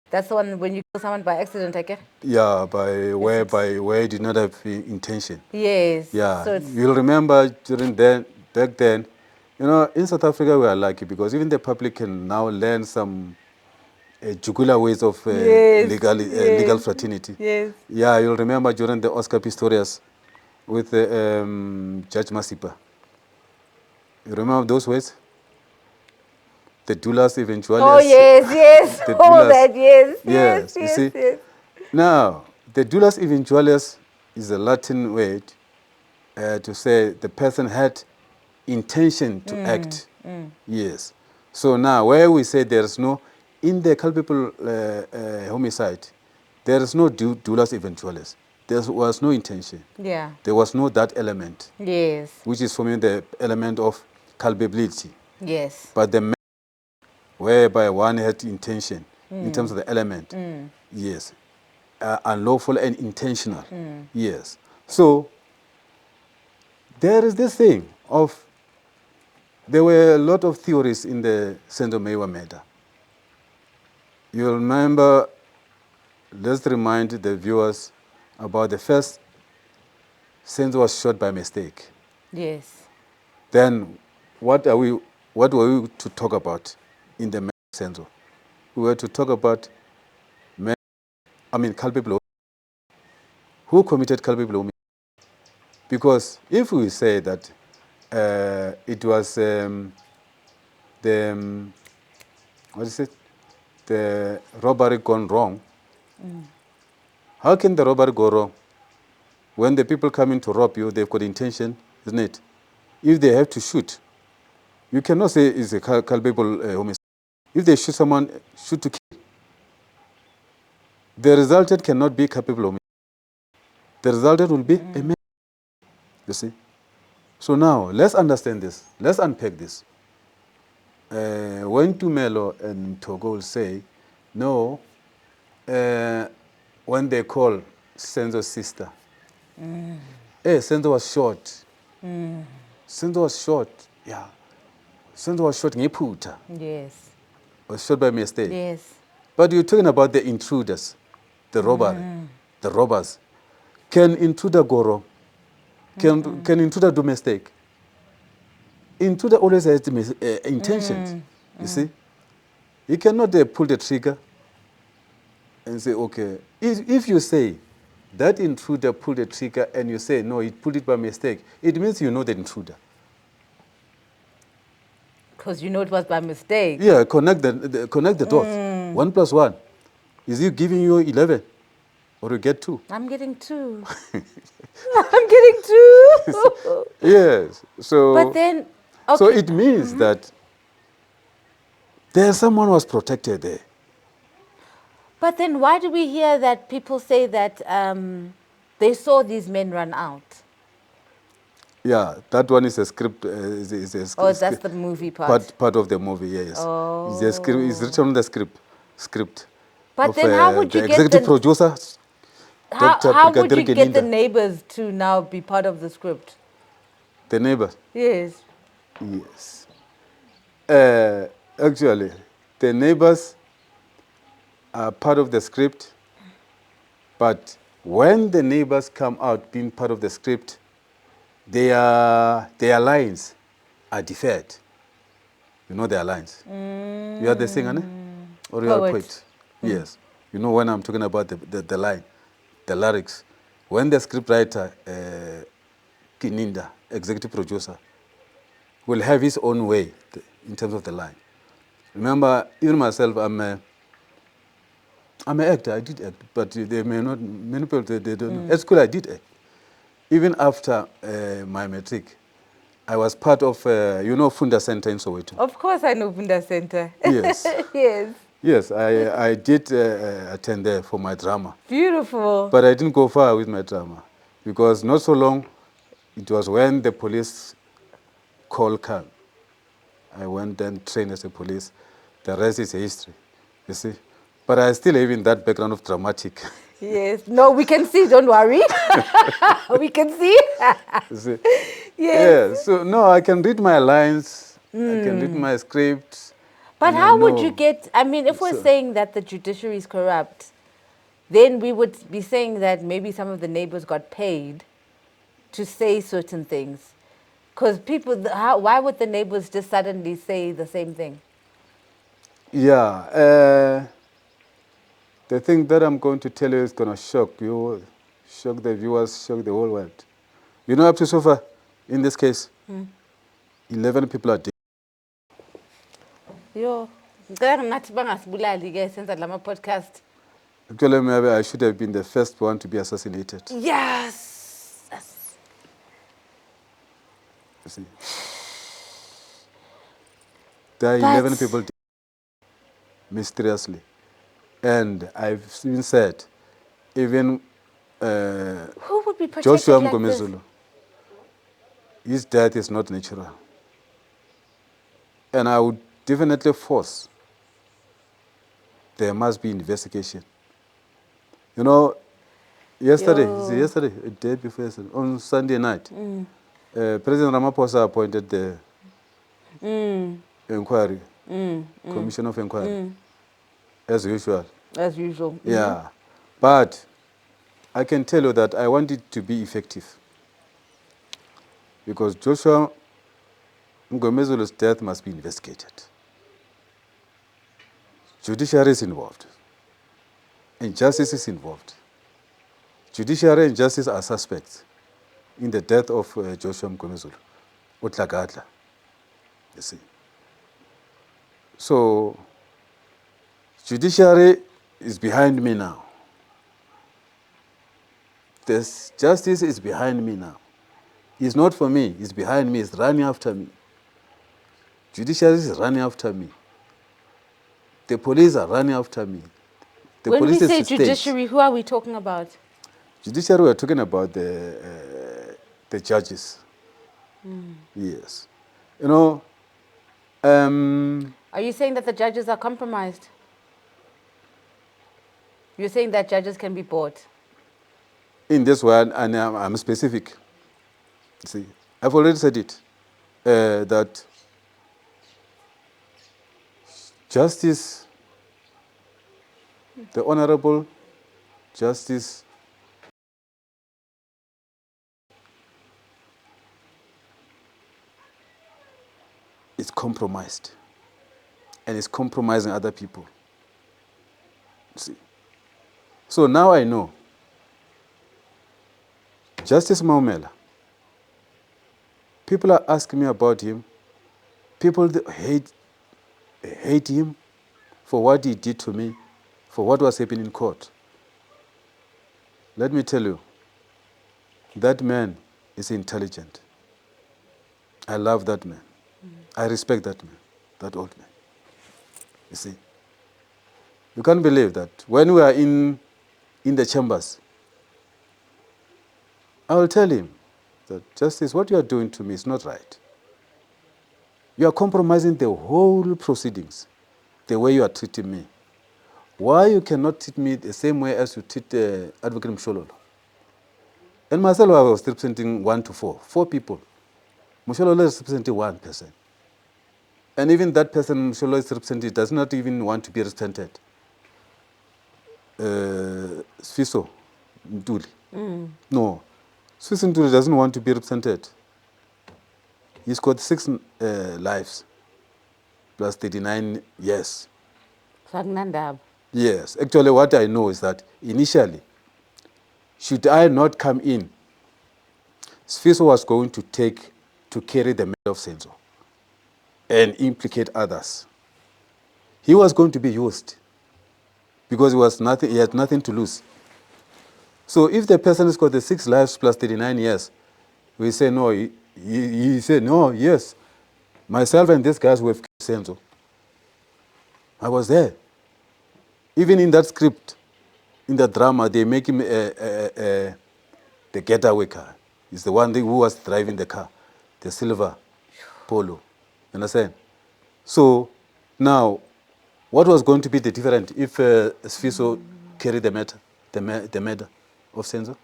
That's the one when you kill someone by accident, I guess? Yeah, where you did not have intention. Yes. Yeah, So you'll remember back then, you know, in South Africa we are lucky because even the public can now learn some jugular ways of legal fraternity. Yes. Yeah, you'll remember during the Oscar Pistorius with Judge Masipa. You remember those ways? The doulas eventuales. Oh, yes. The All doulas, that, yes. you see? Yes. Now, the doulas eventuales is a Latin word to say the person had intention to act. Yes. So now, where we say there is no, in the culpable homicide, there is no doulas eventuales. There was no intention. Yeah. There was no that element. Yes. Which is for me the element of culpability. Yes. But the whereby one had intention in terms of the element, yes, unlawful and intentional, yes. So there is this thing of, there were a lot of theories in the Senzo Meyiwa matter. You'll remember, let's remind the viewers about the first Senzo was shot by mistake. Yes. Then what were we to talk about in the Senzo? We were to talk about culpable. Who committed culpable omission? Because if we say that it was the robbery gone wrong, how can the robbery go wrong? When the people come in to rob you, they've got intention, isn't it? If they have to shoot, you cannot say it's a culpable homicide. If they shoot someone, shoot to kill. The resultant cannot be culpable homicide. The resultant will be a murder. You see? So now, let's understand this. Let's unpack this. When Tumelo and Togo will say, no, when they call Senzo's sister, hey, Senzo was shot. Senzo was shot, yeah. Senzo was shot ngephutha. Yes. Was shot by mistake. Yes. But you're talking about the intruders, the robbery, the robbers. Can intruder go wrong? Can intruder do mistake? Intruder always has intentions, you see? You cannot pull the trigger and say, okay. If you say that intruder pulled the trigger and you say, no, he pulled it by mistake, it means you know the intruder. Because you know it was by mistake. Yeah, connect the dots. 1 + 1. Is he giving you 11? Or you get 2? I'm getting 2. I'm getting 2. Yes. So, but then, okay. So it means that someone was protected there. But then why do we hear that people say that they saw these men run out? Yeah, that one is a script. Is a script. Oh, that's the movie part. Part of the movie, yes. Oh. It's written on the script. But of, then how would you the get executive producer? How would you get the neighbors to now be part of the script? The neighbors? Yes. Yes. Actually, the neighbors are part of the script, but when the neighbors come out being part of the script, their lines are deferred. You know their lines. You are the singer, ne? Or you are a poet? Yes. You know when I'm talking about the line, the lyrics. When the scriptwriter, Kininda, executive producer, will have his own way in terms of the line. Remember, even myself, I'm an actor. I did act, but they may not. Many people they don't know. At school, I did act. Even after my matric, I was part of Funda Center in Soweto. Of course, I know Funda Center. Yes. Yes. Yes, I did attend there for my drama. Beautiful. But I didn't go far with my drama because not so long. It was when the police call came. I went and trained as a police. The rest is history, you see. But I still have in that background of dramatic. Yes. No, we can see. Don't worry. We can see. See? Yes. Yeah. So, no, I can read my lines. I can read my scripts. But how would you get... I mean, if we're saying that the judiciary is corrupt, then we would be saying that maybe some of the neighbors got paid to say certain things. Because people... why would the neighbors just suddenly say the same thing? Yeah. The thing that I'm going to tell you is going to shock you, shock the viewers, shock the whole world. You know, up to so far, in this case, 11 people are dead. Yo, podcast. Actually, maybe I should have been the first one to be assassinated. Yes. You see. There are 11 people dead, mysteriously. And I've even said, even who would be protected Joshua like this? Mgomezulu, his death is not natural. And I would definitely force there must be investigation. You know, yesterday, a day before yesterday, on Sunday night, President Ramaphosa appointed the inquiry, commission of inquiry, as usual. As usual. Yeah, but I can tell you that I want it to be effective because Joshua Mgomezulu's death must be investigated. Judiciary is involved. And justice is involved. Judiciary and justice are suspects in the death of Joshua Mgomezulu, Utlagadla, you see. So, judiciary is behind me now. This justice is behind me now. It's not for me, it's behind me, it's running after me. Judiciary is running after me. The police are running after me. The When we police say is judiciary, who are we talking about? Judiciary, we're talking about the judges. Yes. You know, Are you saying that the judges are compromised? You're saying that judges can be bought? in this one, and I'm specific. See, I've already said it, that justice, the Honorable Justice is compromised and is compromising other people. See. So now I know Justice Maumela, people are asking me about him. People hate him for what he did to me, for what was happening in court. Let me tell you, that man is intelligent. I love that man. I respect that man, that old man. You see, you can't believe that when we are in the chambers, I will tell him that, Justice, what you are doing to me is not right. You are compromising the whole proceedings, the way you are treating me. Why you cannot treat me the same way as you treat Advocate Mshololo? And myself, I was representing 1 to 4, 4 people. Mshololo is representing 1 person. And even that person Mshololo is representing does not even want to be represented. Sfiso Meyiwa. No. Sfiso Meyiwa doesn't want to be represented. He's got 6 lives, plus 39 years. Yes. Actually, what I know is that initially, should I not come in, Sfiso was going to carry the matter of Senzo and implicate others. He was going to be used because he had nothing to lose. So if the person has got the 6 lives plus 39 years, we say no. He said, no, yes. Myself and these guys were Senzo. I was there. Even in that script, in the drama, they make him the getaway car. He's the one who was driving the car, the silver Polo. You understand? So now, what was going to be the difference if Sfiso carried the matter of Senzo?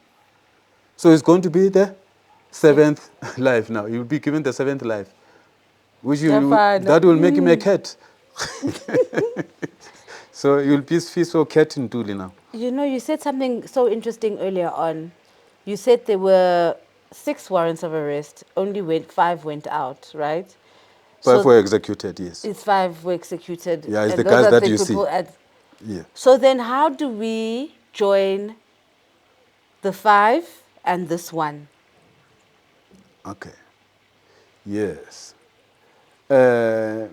So it's going to be the 7th life now. He will be given the 7th life, which that will make him a cat. So you'll be Sfiso cat in Duli now. You know, you said something so interesting earlier on. You said there were 6 warrants of arrest, only 5 went out, right? 5 were executed, yes. It's 5 were executed. Yeah, it's the guys that you see. Yeah. So then how do we join the 5 and this one? Okay. Yes. The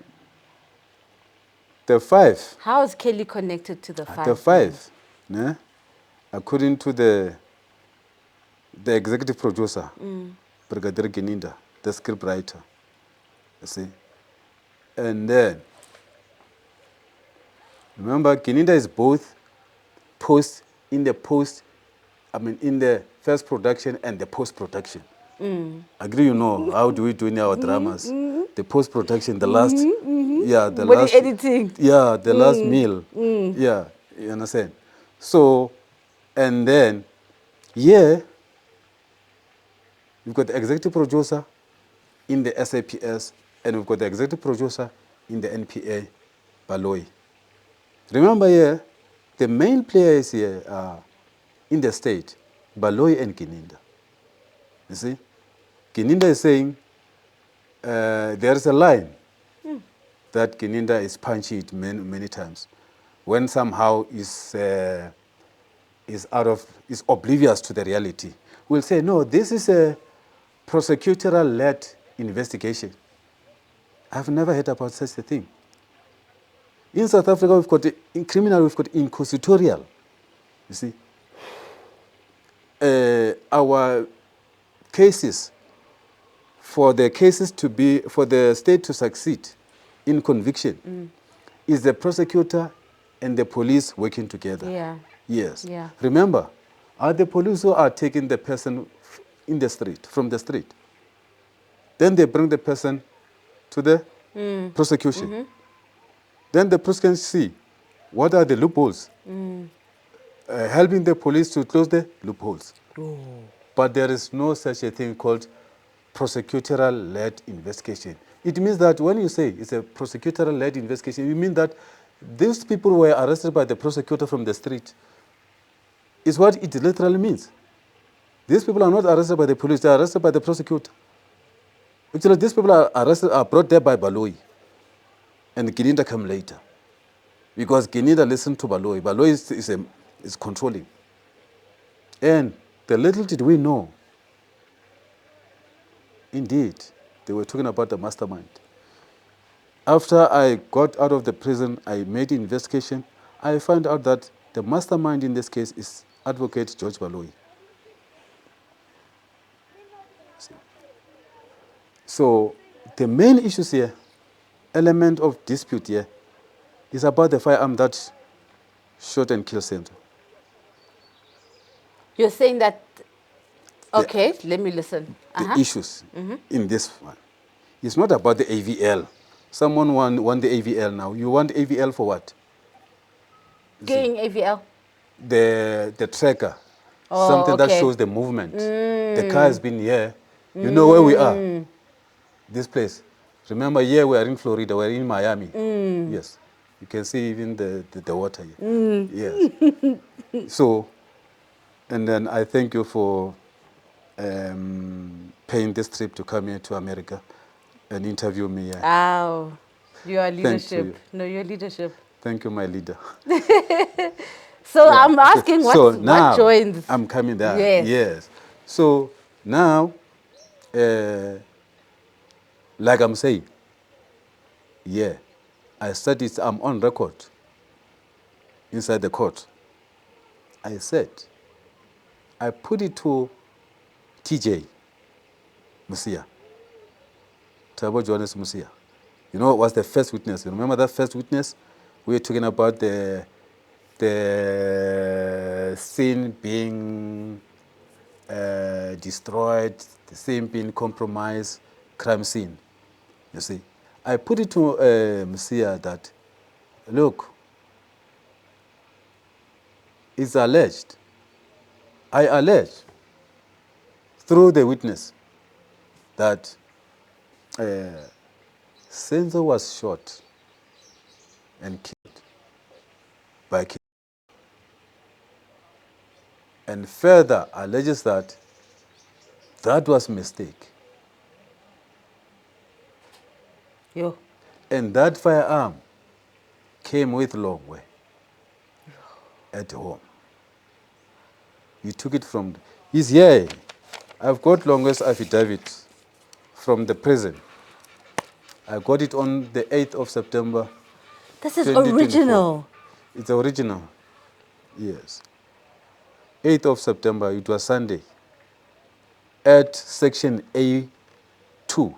5. How is Kelly connected to the 5? The 5, né? According to the executive producer, Brigadier Geninda, the script writer, you see. And then, remember, Geninda is both in the first production and the post-production. Agree, you know, how do we do in our dramas? The post-production, the last, the body last editing. Yeah, the last meal. Yeah, you understand? So, and then, We've got the executive producer in the SAPS, and we've got the executive producer in the NPA, Baloyi. Remember here, the main players here are in the state, Baloyi and Gininda. You see? Gininda is saying there is a line that Gininda is punching it many times when somehow is oblivious to the reality. We'll say, no, this is a prosecutorial-led investigation. I've never heard about such a thing. In South Africa, we've got in criminal, we've got inquisitorial. You see, our cases, for the state to succeed in conviction, is the prosecutor and the police working together. Yeah. Yes. Yeah. Remember, are the police who are taking the person in the street, from the street. Then they bring the person to the prosecution. Then the prosecution see what are the loopholes, helping the police to close the loopholes. But there is no such a thing called prosecutorial-led investigation. It means that when you say it's a prosecutorial-led investigation, you mean that these people were arrested by the prosecutor from the street. Is what it literally means. These people are not arrested by the police, they are arrested by the prosecutor. Actually, these people are brought there by Baloyi. And Gininda came later. Because Gininda listened to Baloyi. Baloyi is controlling. And the little did we know, indeed, they were talking about the mastermind. After I got out of the prison, I made an investigation. I found out that the mastermind in this case is Advocate George Baloyi. So the main issues here, element of dispute here, is about the firearm that shot and killed Senzo. You're saying that, okay, let me listen. The issues in this one. It's not about the AVL. Someone want the AVL now. You want AVL for what? Getting AVL? The tracker. Oh, something that okay. shows the movement. The car has been here. You know where we are. This place. Remember, here we are in Florida. We are in Miami. Yes. You can see even the water here. Yes. So, and then I thank you for paying this trip to come here to America and interview me here. Oh, your leadership. You. No, your leadership. Thank you, my leader. So yeah. I'm asking what joins? I'm coming there. Yes. Yes. So now, like I'm saying, yeah, I said it, I'm on record inside the court. I said, I put it to TJ Musia, Tabo Johannes Musia. You know, was the first witness. You remember that first witness? We were talking about the scene being destroyed, the scene being compromised, crime scene. You see, I put it to Musia that, look, it's alleged. I allege through the witness that Senzo was shot and killed by KNK. And further alleges that that was a mistake. Yo. And that firearm came with Longwe at home. He took it from, he's here. I've got Longwe's affidavit from the prison. I got it on the 8th of September. This is original. It's original. Yes. 8th of September, it was Sunday. At section A2.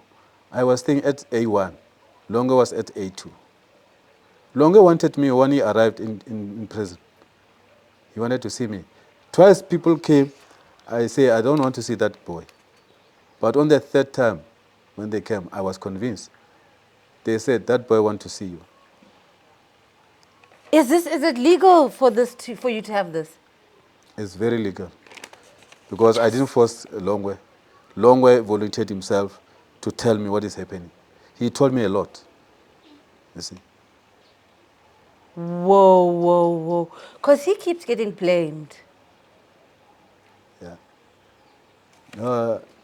I was staying at A1. Longwe was at A2. Longwe wanted me when he arrived in prison. He wanted to see me. Twice people came. I say, I don't want to see that boy. But on the third time, when they came, I was convinced. They said, that boy wants to see you. Is it legal for for you to have this? It's very legal. Because I didn't force Longwe. Longwe volunteered himself to tell me what is happening. He told me a lot, you see. Whoa, whoa, whoa. Because he keeps getting blamed. Yeah.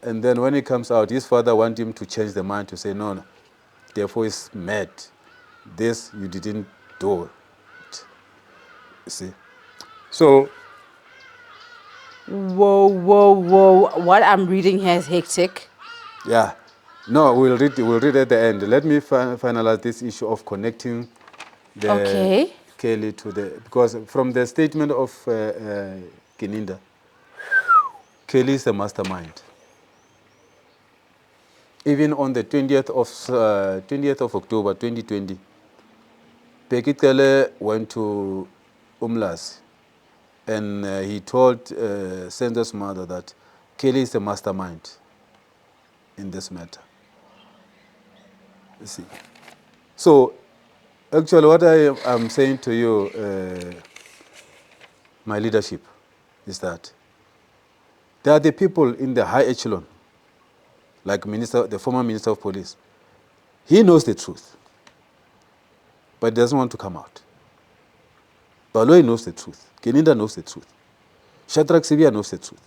And then when he comes out, his father wants him to change the mind to say, no, Teffo is mad. This you didn't do it. You see. So, Whoa, whoa, whoa. What I'm reading here is hectic. yeah. No, we'll read at the end. Let me finalize this issue of connecting the Kelly to the, because from the statement of Kininda, Kelly is the mastermind. Even on the 20th of October 2020, Pekitele went to Umlas and he told Senzo's mother that Kelly is the mastermind in this matter. You see. So, actually what I am saying to you, my leadership, is that there are the people in the high echelon, like the former Minister of Police. He knows the truth, but doesn't want to come out. Baloyi knows the truth. Kininda knows the truth. Shadrach Sibia knows the truth.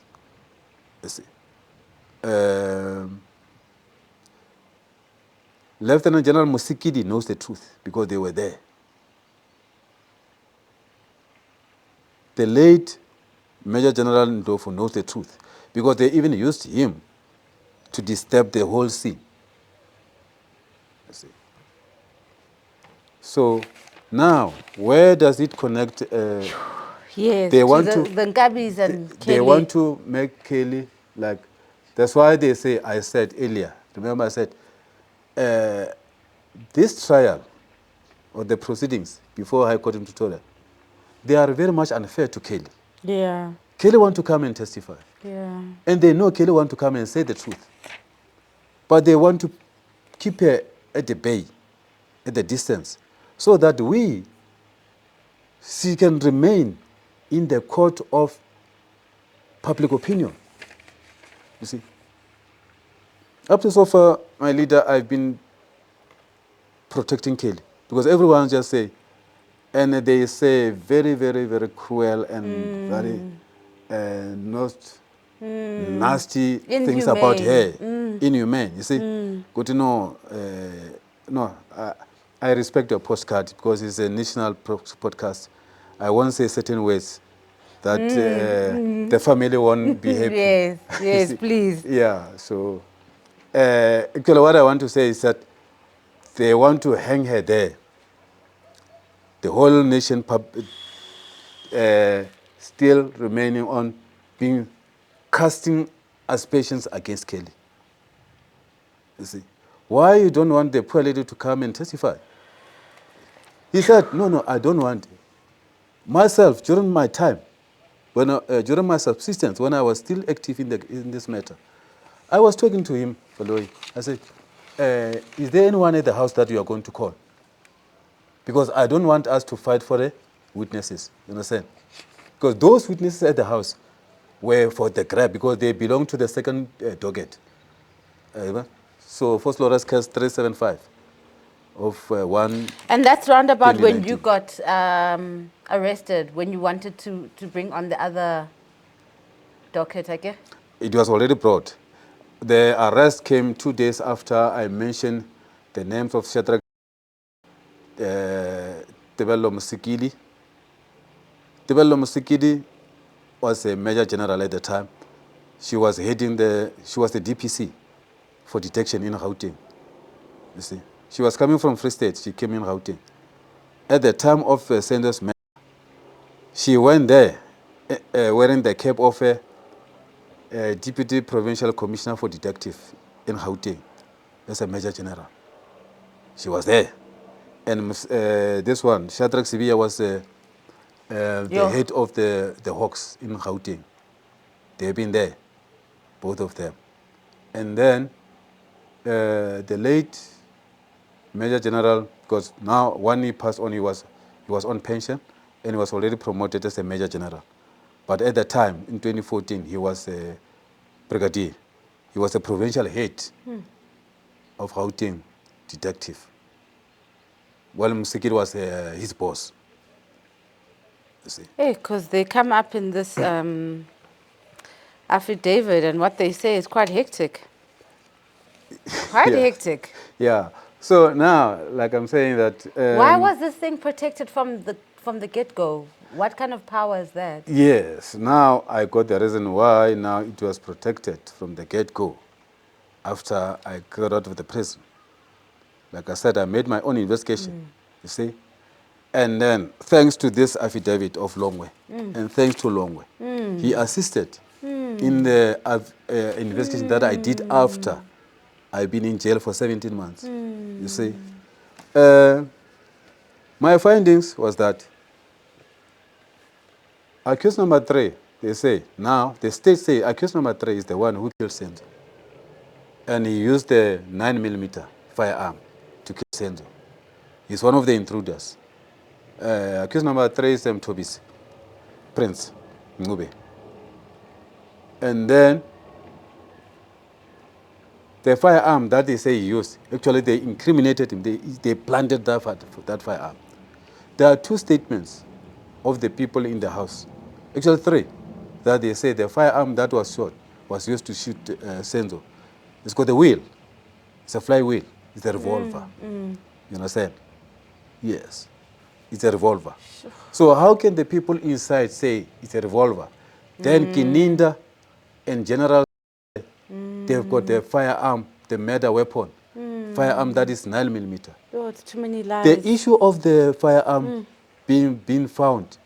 You see. Lieutenant General Musikidi knows the truth because they were there. The late Major General Ndofo knows the truth because they even used him to disturb the whole scene. You see. So now, where does it connect? Yes, they want the Ngabis and Kelly. They want to make Kelly like, that's why they say, I said earlier, remember I said, this trial or the proceedings before High Court in Pretoria, they are very much unfair to Kelly. Yeah. Kelly want to come and testify. Yeah. And they know Kelly want to come and say the truth. But they want to keep her at the bay, at the distance, so that she can remain in the court of public opinion. You see. Up to so far, my leader, I've been protecting Kelly because everyone just say, and they say very, very, very cruel and very not nasty things about her. Inhumane, you see. Good to know. No, I respect your postcard because it's a national podcast. I won't say certain words that the family won't be happy. Yes, yes, please. Yeah, so actually what I want to say is that they want to hang her there. The whole nation still remaining on being casting aspersions against Kelly. You see, why you don't want the poor lady to come and testify? He said, no, I don't want it. Myself, during my time, during my subsistence, when I was still active in this matter, I was talking to him, Baloyi. I said, is there anyone at the house that you are going to call? Because I don't want us to fight for the witnesses, you understand? Because those witnesses at the house were for the grab because they belong to the second docket. So, First Lawrence case 375 of 1. And that's roundabout when you got arrested, when you wanted to bring on the other docket, I guess? It was already brought. The arrest came 2 days after I mentioned the names of Shadrach Tebello Musikidi. Tebello Musikidi was a major general at the time. She was the DPC for detection in Gauteng. You see, she was coming from Free State. She came in Gauteng. At the time of Senzo's marriage, she went there wearing the cap of a Deputy Provincial Commissioner for Detective in Gauteng. That's a major general. She was there. And this one, Shadrach Sibia, was the head of the Hawks in Gauteng. They've been there, both of them. And then the late Major General, because now when he passed on, he was on pension, and he was already promoted as a Major General. But at the time, in 2014, he was a brigadier He was a provincial head of Gauteng detective. Well, Msikiri was his boss. You see. Hey, because they come up in this affidavit, and what they say is quite hectic. Quite Yeah. hectic. Yeah. So now, like I'm saying that... Why was this thing protected from the get-go? What kind of power is that? Yes. Now I got the reason why now it was protected from the get-go after I got out of the prison. Like I said, I made my own investigation, you see. And then, thanks to this affidavit of Longwe, and thanks to Longwe, he assisted in the investigation that I did after I've been in jail for 17 months, you see. My findings was that accused number 3, they say, now the state say accused number 3 is the one who killed Senzo. And he used the 9mm firearm to kill Senzo. He's one of the intruders. Accused number 3 is Mtobisi, Prince Ngube. And then the firearm that they say he used, actually they incriminated him. They planted that firearm. There are 2 statements of the people in the house, actually 3, that they say the firearm that was shot was used to shoot Senzo. It's got a wheel. It's a flywheel. It's a revolver. You understand? Yes. It's a revolver. So how can the people inside say it's a revolver? Then Kininda and General, they've got the firearm, the murder weapon, firearm that is 9mm. Oh, it's too many lies. The issue of the firearm being found,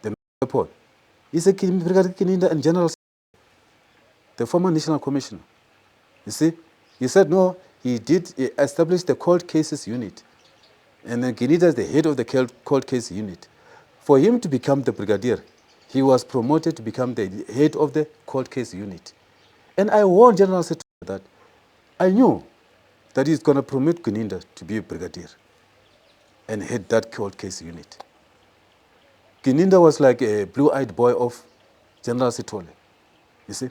the weapon, is a Brigadier Kininda and General, the former national commissioner. You see, he said no. He establish the cold cases unit, and then Kininda is the head of the cold case unit. For him to become the brigadier, he was promoted to become the head of the cold case unit. And I warned General Teffo that I knew that he's going to promote Kininda to be a brigadier and head that cold case unit. Kininda was like a blue-eyed boy of General Teffo. You see,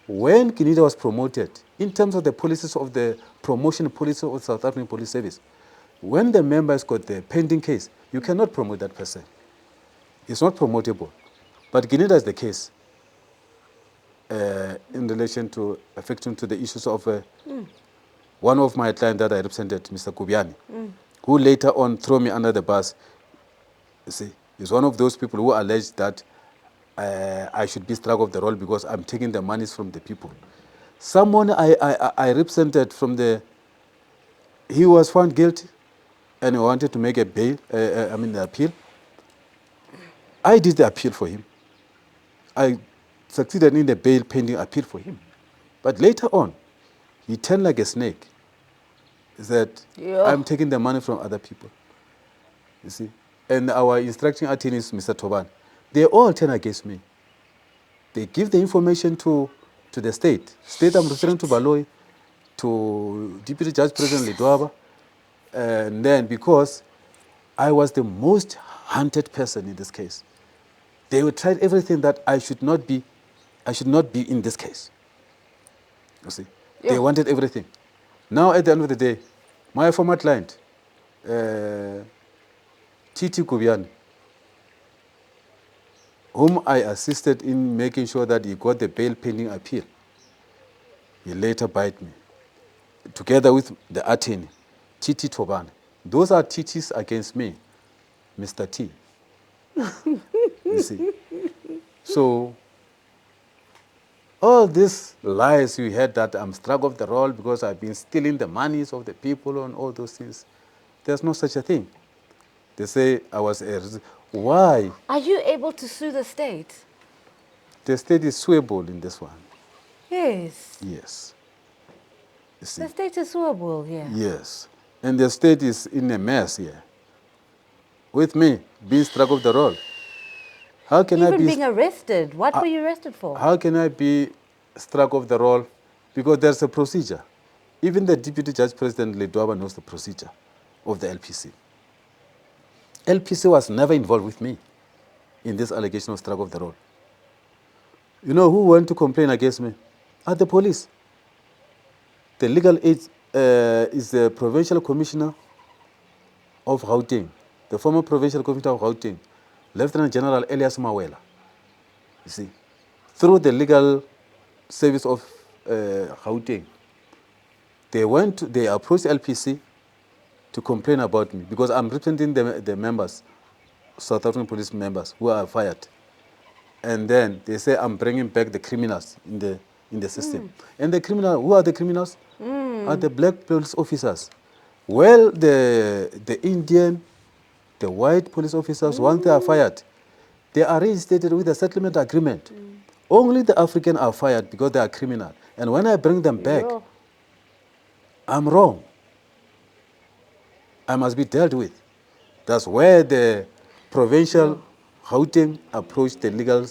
when Kininda was promoted, in terms of the policies of the promotion policy of South African Police Service, when the members got the pending case, you cannot promote that person. It's not promotable. But Kininda is the case in relation to affecting to the issues of one of my clients that I represented, Mr. Kubiani, who later on threw me under the bus. You see, he's one of those people who alleged that I should be struck off the roll because I'm taking the monies from the people. Someone I represented from he was found guilty and he wanted to make a bail, the appeal. I did the appeal for him. I succeeded in the bail pending appeal for him. But later on, he turned like a snake. He said, I'm taking the money from other people. You see? And our instructing attorneys, Mr. Toban, they all turn against me. They give the information to the state. State I'm referring to Baloyi, to Deputy Judge President Lidwaba. And then because I was the most hunted person in this case, they would try everything that I should not be in this case. You see? They wanted everything. Now at the end of the day, my former client, Titi Kubiani, whom I assisted in making sure that he got the bail pending appeal, he later bite me, together with the attorney, Titi Toban. Those are Titis against me, Mr. T. You see? So, all these lies you heard that I'm struck off the roll because I've been stealing the monies of the people and all those things, there's no such a thing. They say I was why? Are you able to sue the state? The state is suable in this one. Yes. Yes. You see? The state is suable here. Yes. And the state is in a mess here. With me, being struck off the roll. How can I be... being arrested. What were you arrested for? How can I be struck off the roll? Because there's a procedure. Even the Deputy Judge President Lidwaba knows the procedure of the LPC. LPC was never involved with me in this allegation of struck off the roll. You know who went to complain against me? The police. The legal aid is the Provincial Commissioner of Gauteng, the former Provincial Commissioner of Gauteng, Lieutenant General Elias Mawela. You see, through the legal service of Gauteng, they approached LPC to complain about me because I'm representing the members, South African police members who are fired. And then they say I'm bringing back the criminals in the system. And the criminal, who are the criminals? Are the black police officers. Well, the Indian, the white police officers, once they are fired, they are reinstated with a settlement agreement. Only the African are fired because they are criminal. And when I bring them back, I'm wrong. I must be dealt with. That's where the provincial Gauteng approached the legal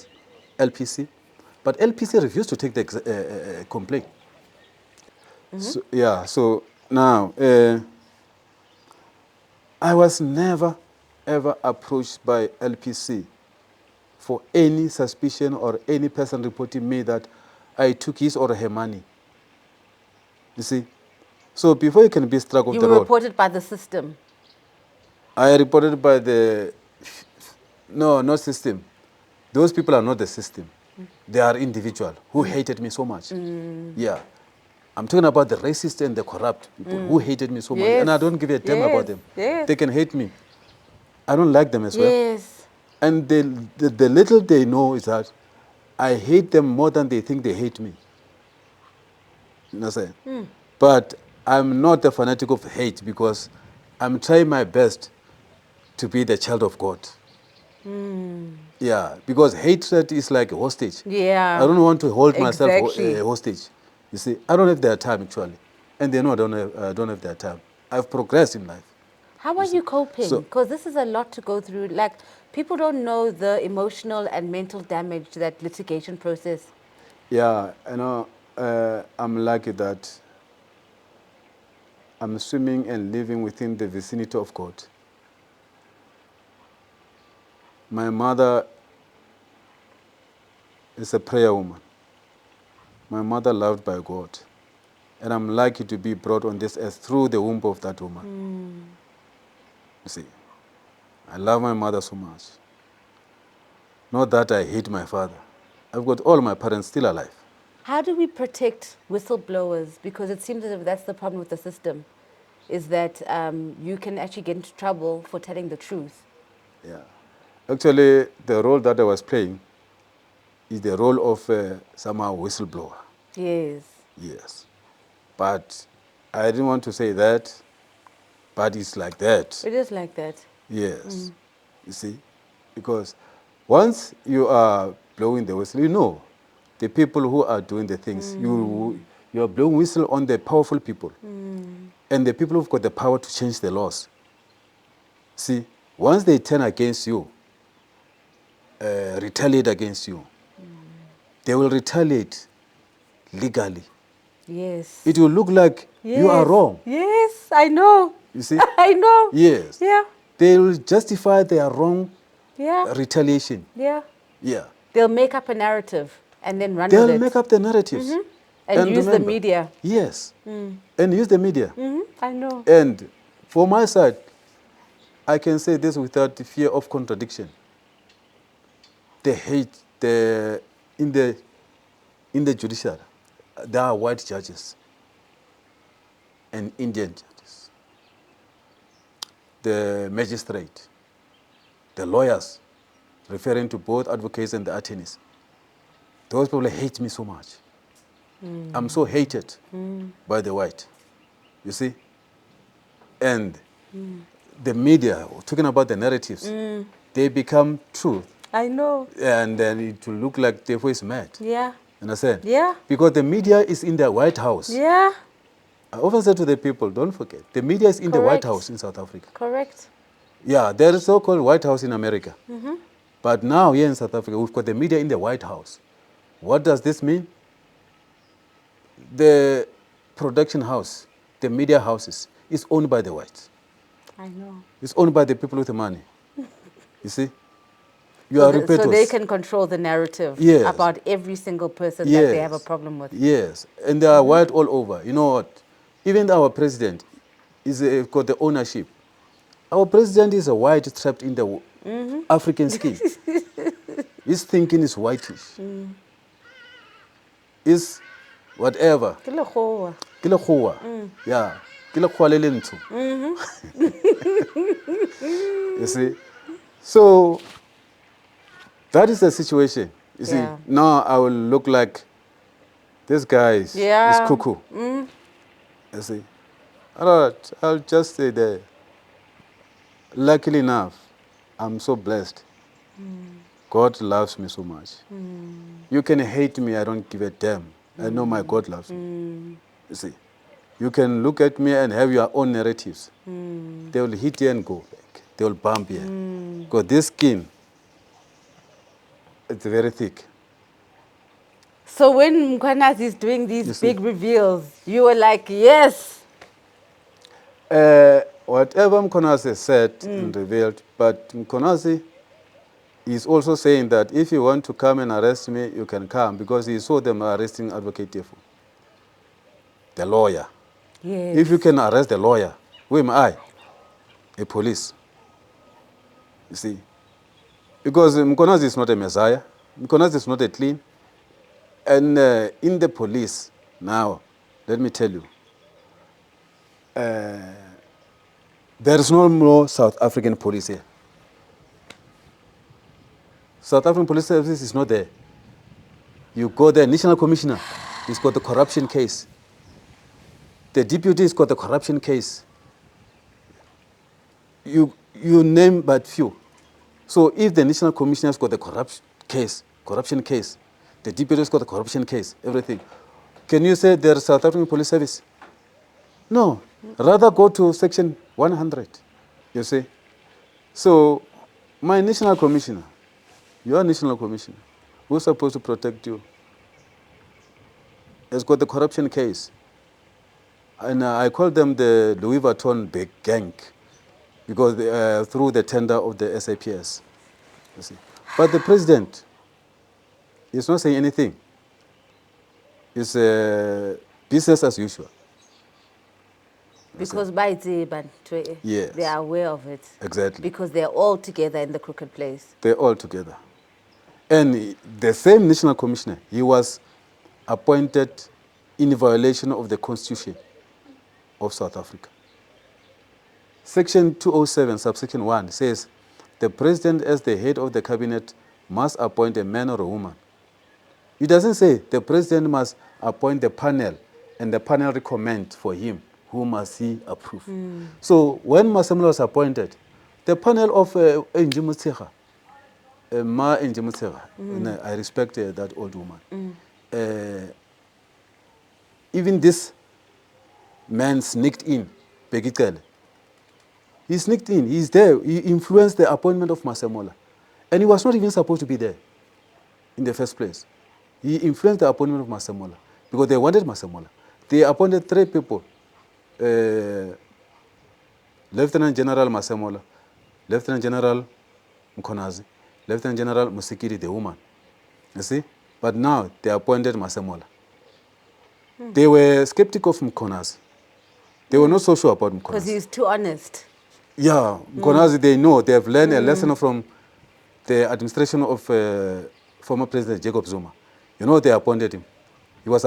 LPC. But LPC refused to take the complaint. So, yeah, so now, I was never, ever approached by LPC for any suspicion or any person reporting me that I took his or her money. You see? So before you can be struck off You the were road, reported by the system. I reported by the, no, not system. Those people are not the system. They are individual who hated me so much. Yeah. I'm talking about the racist and the corrupt people who hated me so much. And I don't give a damn about them. They can hate me. I don't like them as well. Yes. And the little they know is that I hate them more than they think they hate me. You know what I'm saying? But I'm not a fanatic of hate because I'm trying my best to be the child of God. Yeah, because hatred is like a hostage. Yeah. I don't want to hold myself Exactly. hostage. You see, I don't have their time actually. And they know I don't have their time. I've progressed in life. How are you coping? So- Because this is a lot to go through. Like, people don't know the emotional and mental damage that litigation process. Yeah, you know, I'm lucky that I'm swimming and living within the vicinity of God. My mother is a prayer woman. My mother loved by God. And I'm lucky to be brought on this earth through the womb of that woman. You see, I love my mother so much. Not that I hate my father. I've got all my parents still alive. How do we protect whistleblowers? Because it seems as if that's the problem with the system, is that you can actually get into trouble for telling the truth. Yeah. Actually, the role that I was playing is the role of somehow whistleblower. Yes. Yes. But I didn't want to say that, but it's like that. It is like that. Yes. You see? Because once you are blowing the whistle, you know the people who are doing the things. You are blowing whistle on the powerful people. And the people who've got the power to change the laws. See, once they turn against you, retaliate against you, they will retaliate legally. Yes. It will look like you are wrong. Yes, I know. You see? I know. Yes. Yeah. They will justify their wrong Yeah. retaliation. Yeah. Yeah. They'll make up a narrative and then run with They'll it. make up the narratives. And use the remember, media. Yes. And use the media. I know. And for my side, I can say this without the fear of contradiction. They hate in the judiciary. There are white judges and Indian judges. The magistrate, the lawyers, referring to both advocates and the attorneys. Those people hate me so much. I'm so hated by the white. You see? And the media, talking about the narratives, they become truth. I know. And then it will look like Teffo is mad. Yeah. Understand? Yeah. Because the media is in the White House. Yeah. I often say to the people, don't forget, the media is in the White Correct. House in South Africa. Correct. Yeah, there is so-called White House in America. But now here in South Africa, we've got the media in the White House. What does this mean? The production house, the media houses, is owned by the whites. I know. It's owned by the people with the money. You see? You are So they repeaters. can control the narrative Yes. about every single person Yes. that they have a problem with. Yes, and they are white all over. You know what? Even our president is got the ownership. Our president is a white trapped in the African skin. His thinking is whitish. Is whatever. Ke lekgowa. Ke lekgowa. Yeah. Ke lekgowa le lentsho. You see? So that is the situation. You see, Yeah. now I will look like this guy is cuckoo. You see? All right, I'll just stay there. Luckily enough, I'm so blessed. God loves me so much. You can hate me, I don't give a damn. I know my God loves me. You see? You can look at me and have your own narratives. They will hit you and go back. They will bump you. Because this skin, it's very thick. So when Mkwanazi is doing these You see? big reveals, you were like, yes. Whatever Mkwanazi said and revealed, but Mkwanazi is also saying that if you want to come and arrest me, you can come, because he saw them arresting Advocate Teffo, the lawyer. Yes. If you can arrest the lawyer, who am I? A police. You see? Because Mkwanazi is not a messiah. Mkwanazi is not a clean. And in the police, now, let me tell you, there is no more South African police here. South African Police Service is not there. You go there, National Commissioner, he's got the corruption case. The deputy has got the corruption case. You name but few. So if the National Commissioner has got the corruption case, the deputy has got the corruption case, everything, can you say there's South African Police Service? No. Rather go to section 100, you see. So my National Commissioner, your National Commissioner, who's supposed to protect you, has got the corruption case. And I call them the Louis Vuitton big gang, because through the tender of the SAPS. You see. But the president is not saying anything. It's business as usual. Because by the Yes. they are aware of it. Exactly. Because they're all together in the crooked place. They're all together. And the same National Commissioner, he was appointed in violation of the Constitution of South Africa. Section 207, subsection 1 says, the president as the head of the cabinet must appoint a man or a woman. It doesn't say the president must appoint the panel and the panel recommend for him who must he approve. So when Masemola was appointed, the panel of Enji Motshega, Ma Enji Motshega, and I respect that old woman. Even this man sneaked in, Pegitele. He sneaked in, he's there, he influenced the appointment of Masemola. And he was not even supposed to be there in the first place. He influenced the appointment of Masemola because they wanted Masemola. They appointed 3 people, Lieutenant General Masemola, Lieutenant General Mkwanazi, Lieutenant General Musikiri, the woman. You see? But now they appointed Masemola. They were skeptical of Mkwanazi. They were not so sure about Mkwanazi. Because he's too honest. Yeah, Mkwanazi, they know, they have learned a lesson from the administration of former President Jacob Zuma. You know, they appointed him. He was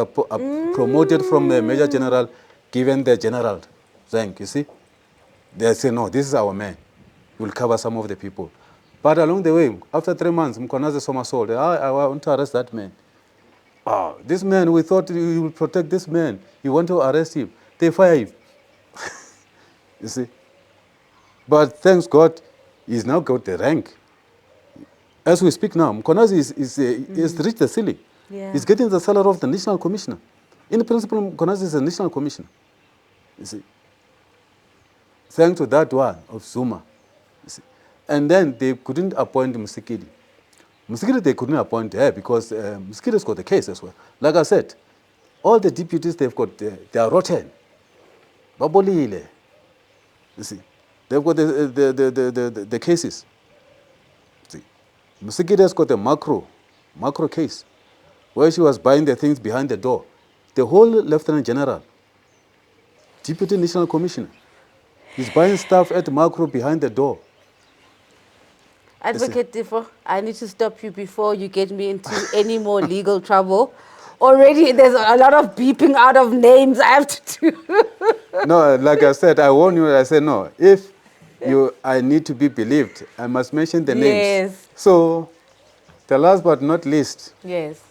promoted from the Major General, given the general rank, you see. They say, no, this is our man. He will cover some of the people. But along the way, after 3 months, Mkwanazi somersaulted. I want to arrest that man. This man, we thought we would protect this man. You want to arrest him. They fire him. You see. But thanks God, he's now got the rank. As we speak now, Mkwanazi is reached the ceiling. Yeah. He's getting the salary of the National Commissioner. In principle, Mkwanazi is a National Commissioner. You see. Thanks to that one of Zuma. You see. And then they couldn't appoint Musikiri. Musikiri, they couldn't appoint her because Musikiri's got the case as well. Like I said, all the deputies they've got, they are rotten. Babolile. You see. They've got the cases. See. Musikiti has got a macro case, where she was buying the things behind the door. The whole Lieutenant General, Deputy National Commissioner, is buying stuff at macro behind the door. Advocate Teffo, I need to stop you before you get me into any more legal trouble. Already there's a lot of beeping out of names I have to do. No, like I said, I warn you, I said, no, if I need to be believed, I must mention the names. Yes. So, the last but not least, Yes.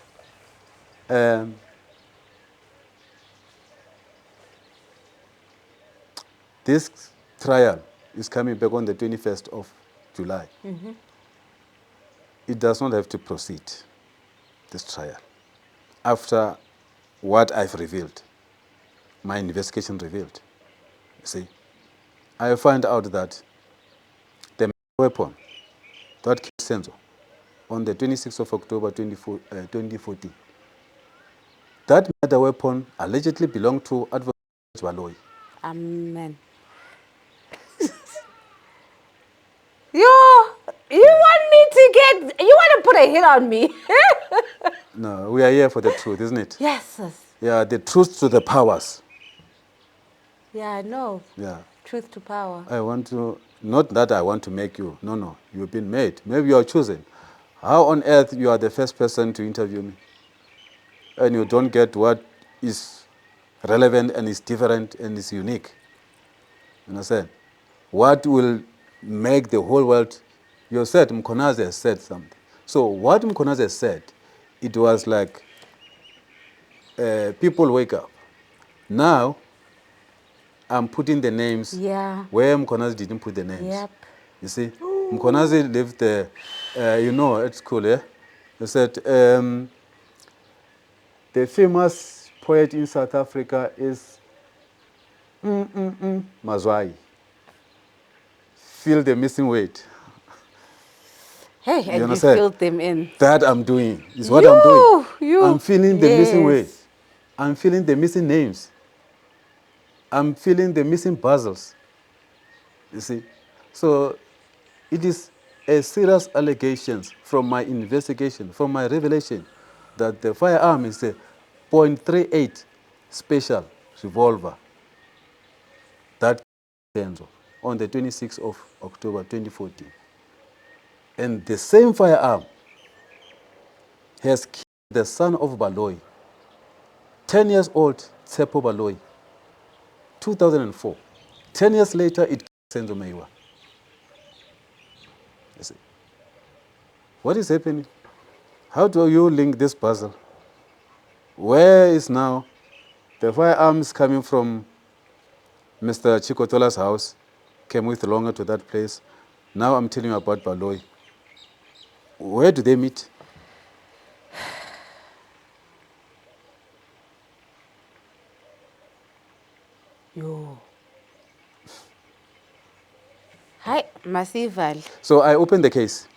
this trial is coming back on the 21st of July. It does not have to proceed, this trial, after what I've revealed, my investigation revealed. You see, I find out that the weapon that killed Senzo on the 26th of October 2014, that murder weapon allegedly belonged to Advocate Baloyi. Amen. You want to put a hit on me? No, we are here for the truth, isn't it? Yes, sis. Yeah, the truth to the powers. Yeah, I know. Yeah. Truth to power. I want to, not that I want to make you, no, you've been made. Maybe you are chosen. How on earth you are the first person to interview me? And you don't get what is relevant and is different and is unique. You understand? What will make the whole world, you said Mkwanazi has said something. So what Mkwanazi has said, it was like people wake up. Now, I'm putting the names where Mkwanazi didn't put the names. Yep. You see, Mkwanazi lived there, at school, yeah? He said, the famous poet in South Africa is Mazwai. Feel the missing weight. Hey, You and understand? you filled them in. That I'm doing is what I'm doing. I'm feeling the missing Yes. weight. I'm feeling the missing names. I'm feeling the missing puzzles. You see? So it is a serious allegations from my investigation, from my revelation, that the firearm is a .38 special revolver that Senzo on the 26th of October 2014. And the same firearm has killed the son of Baloyi, 10 years old Teffo Baloyi, 2004. 10 years later, it killed Senzo Meyiwa. You see. What is happening? How do you link this puzzle? Where is now the firearms coming from Mr. Chikotola's house, came with Longwe to that place. Now I'm telling you about Baloyi. Where do they meet? Yo. Hi, Masival. So I opened the case.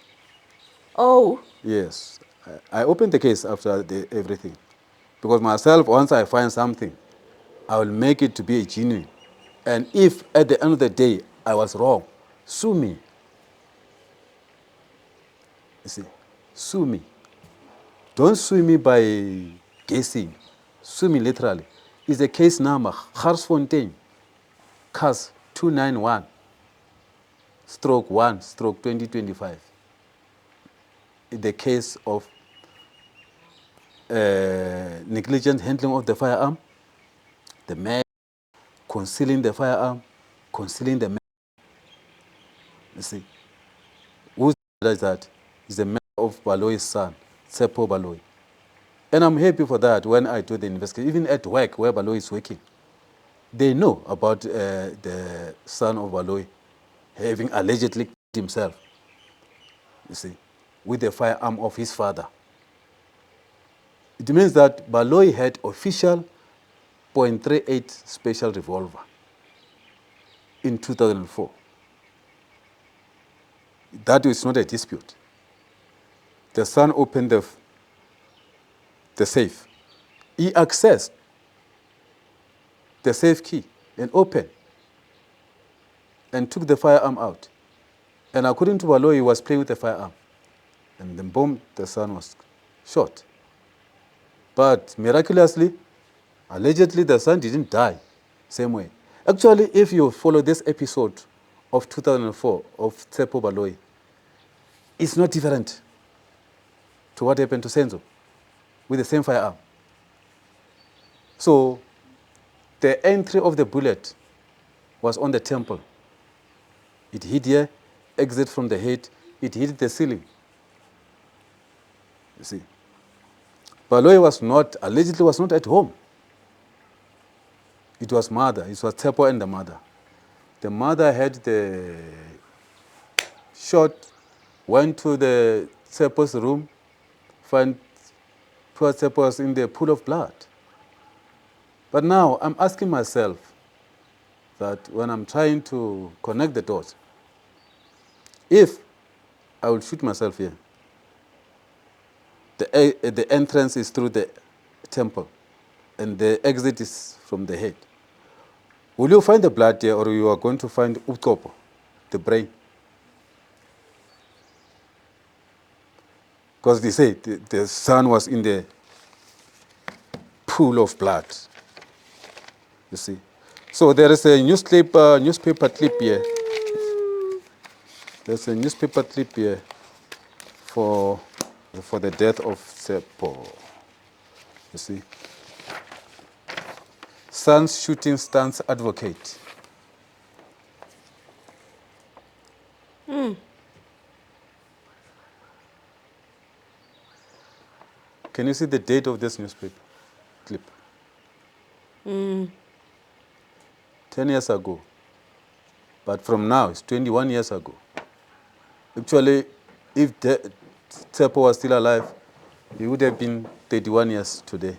Oh. Yes. I opened the case after everything. Because myself, once I find something, I will make it to be a genuine. And if at the end of the day I was wrong, sue me. You see, sue me. Don't sue me by guessing. Sue me literally. It's a case number, Garsfontein, CAS 291, /1/2025. The case of negligent handling of the firearm, the man concealing the firearm, concealing the man. You see, who does that? Is the man of Baloyi's son, Teffo Baloyi. And I'm happy for that when I do the investigation, even at work where Baloyi is working. They know about the son of Baloyi having allegedly killed himself, you see, with the firearm of his father. It means that Baloyi had official .38 special revolver in 2004. That is not a dispute. The son opened the safe. He accessed the safe key and opened and took the firearm out. And according to Baloyi, he was playing with the firearm. And then boom, the son was shot. But miraculously, allegedly, the son didn't die same way. Actually, if you follow this episode of 2004 of Teffo Baloyi, it's not different to what happened to Senzo with the same firearm. So the entry of the bullet was on the temple. It hit here, exit from the head, it hit the ceiling. You see. Baloyi allegedly was not at home. It was mother, it was Teffo and the mother. The mother had the shot, went to the Teffo's room, found poor Teffo was in the pool of blood. But now I'm asking myself that when I'm trying to connect the dots, if I will shoot myself here, the entrance is through the temple and the exit is from the head. Will you find the blood here, or you are going to find ukopo, the brain? Because they say the son was in the pool of blood. You see. So there is a newspaper clip here. There's a newspaper clip here for the death of Teffo. You see. Son's shooting stance advocate. Can you see the date of this newspaper clip? 10 years ago. But from now, it's 21 years ago. Actually, if Teffo was still alive, he would have been 31 years today.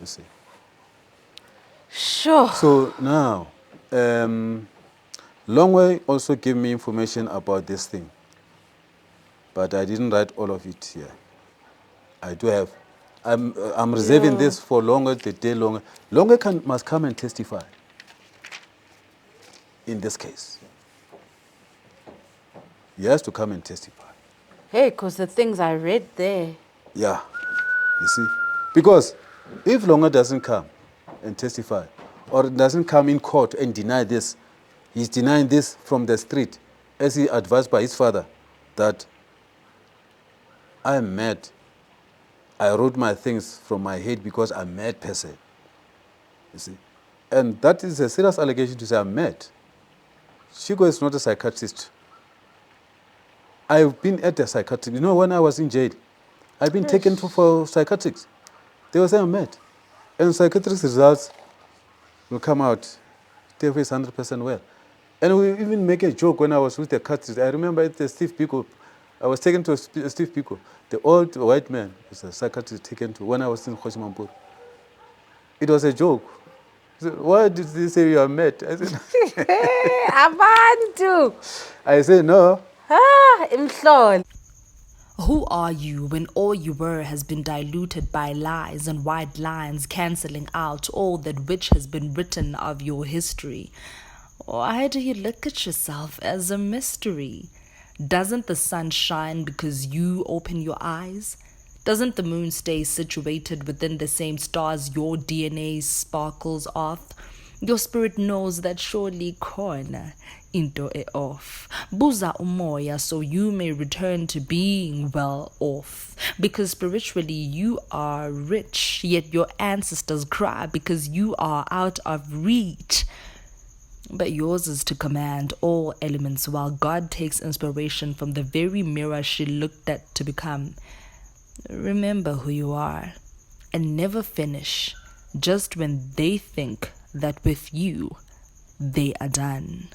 You see. Sure. So now, Longwe also gave me information about this thing, but I didn't write all of it here. I do have. I'm reserving this for Longwe, the day Longwe must come and testify in this case. He has to come and testify. Hey, because the things I read there. Yeah, you see. Because if Longwe doesn't come and testify, or doesn't come in court and deny this, he's denying this from the street, as he advised by his father, that I am mad. I wrote my things from my head because I'm a mad person. You see. And that is a serious allegation to say I'm mad. Shigo is not a psychiatrist. I've been at a psychiatrist. You know, when I was in jail, I've been taken for psychiatrics. They were saying I'm mad. And psychiatric results will come out. Teffo is 100% well. And we even make a joke when I was with the psychiatrist. I remember at the Steve Biko, I was taken to Steve Biko. The old white man was a psychiatrist taken to when I was in Khoshimampur. It was a joke. He said, why did they say you are mad? I said, Abantu. I said, no. Imhlolo. Who are you when all you were has been diluted by lies and white lines cancelling out all that which has been written of your history? Why do you look at yourself as a mystery? Doesn't the sun shine because you open your eyes? Doesn't the moon stay situated within the same stars your DNA sparkles off? Your spirit knows that surely corner into e off. Buza umoya so you may return to being well off. Because spiritually you are rich, yet your ancestors cry because you are out of reach. But yours is to command all elements while God takes inspiration from the very mirror she looked at to become. Remember who you are and never finish just when they think that with you they are done.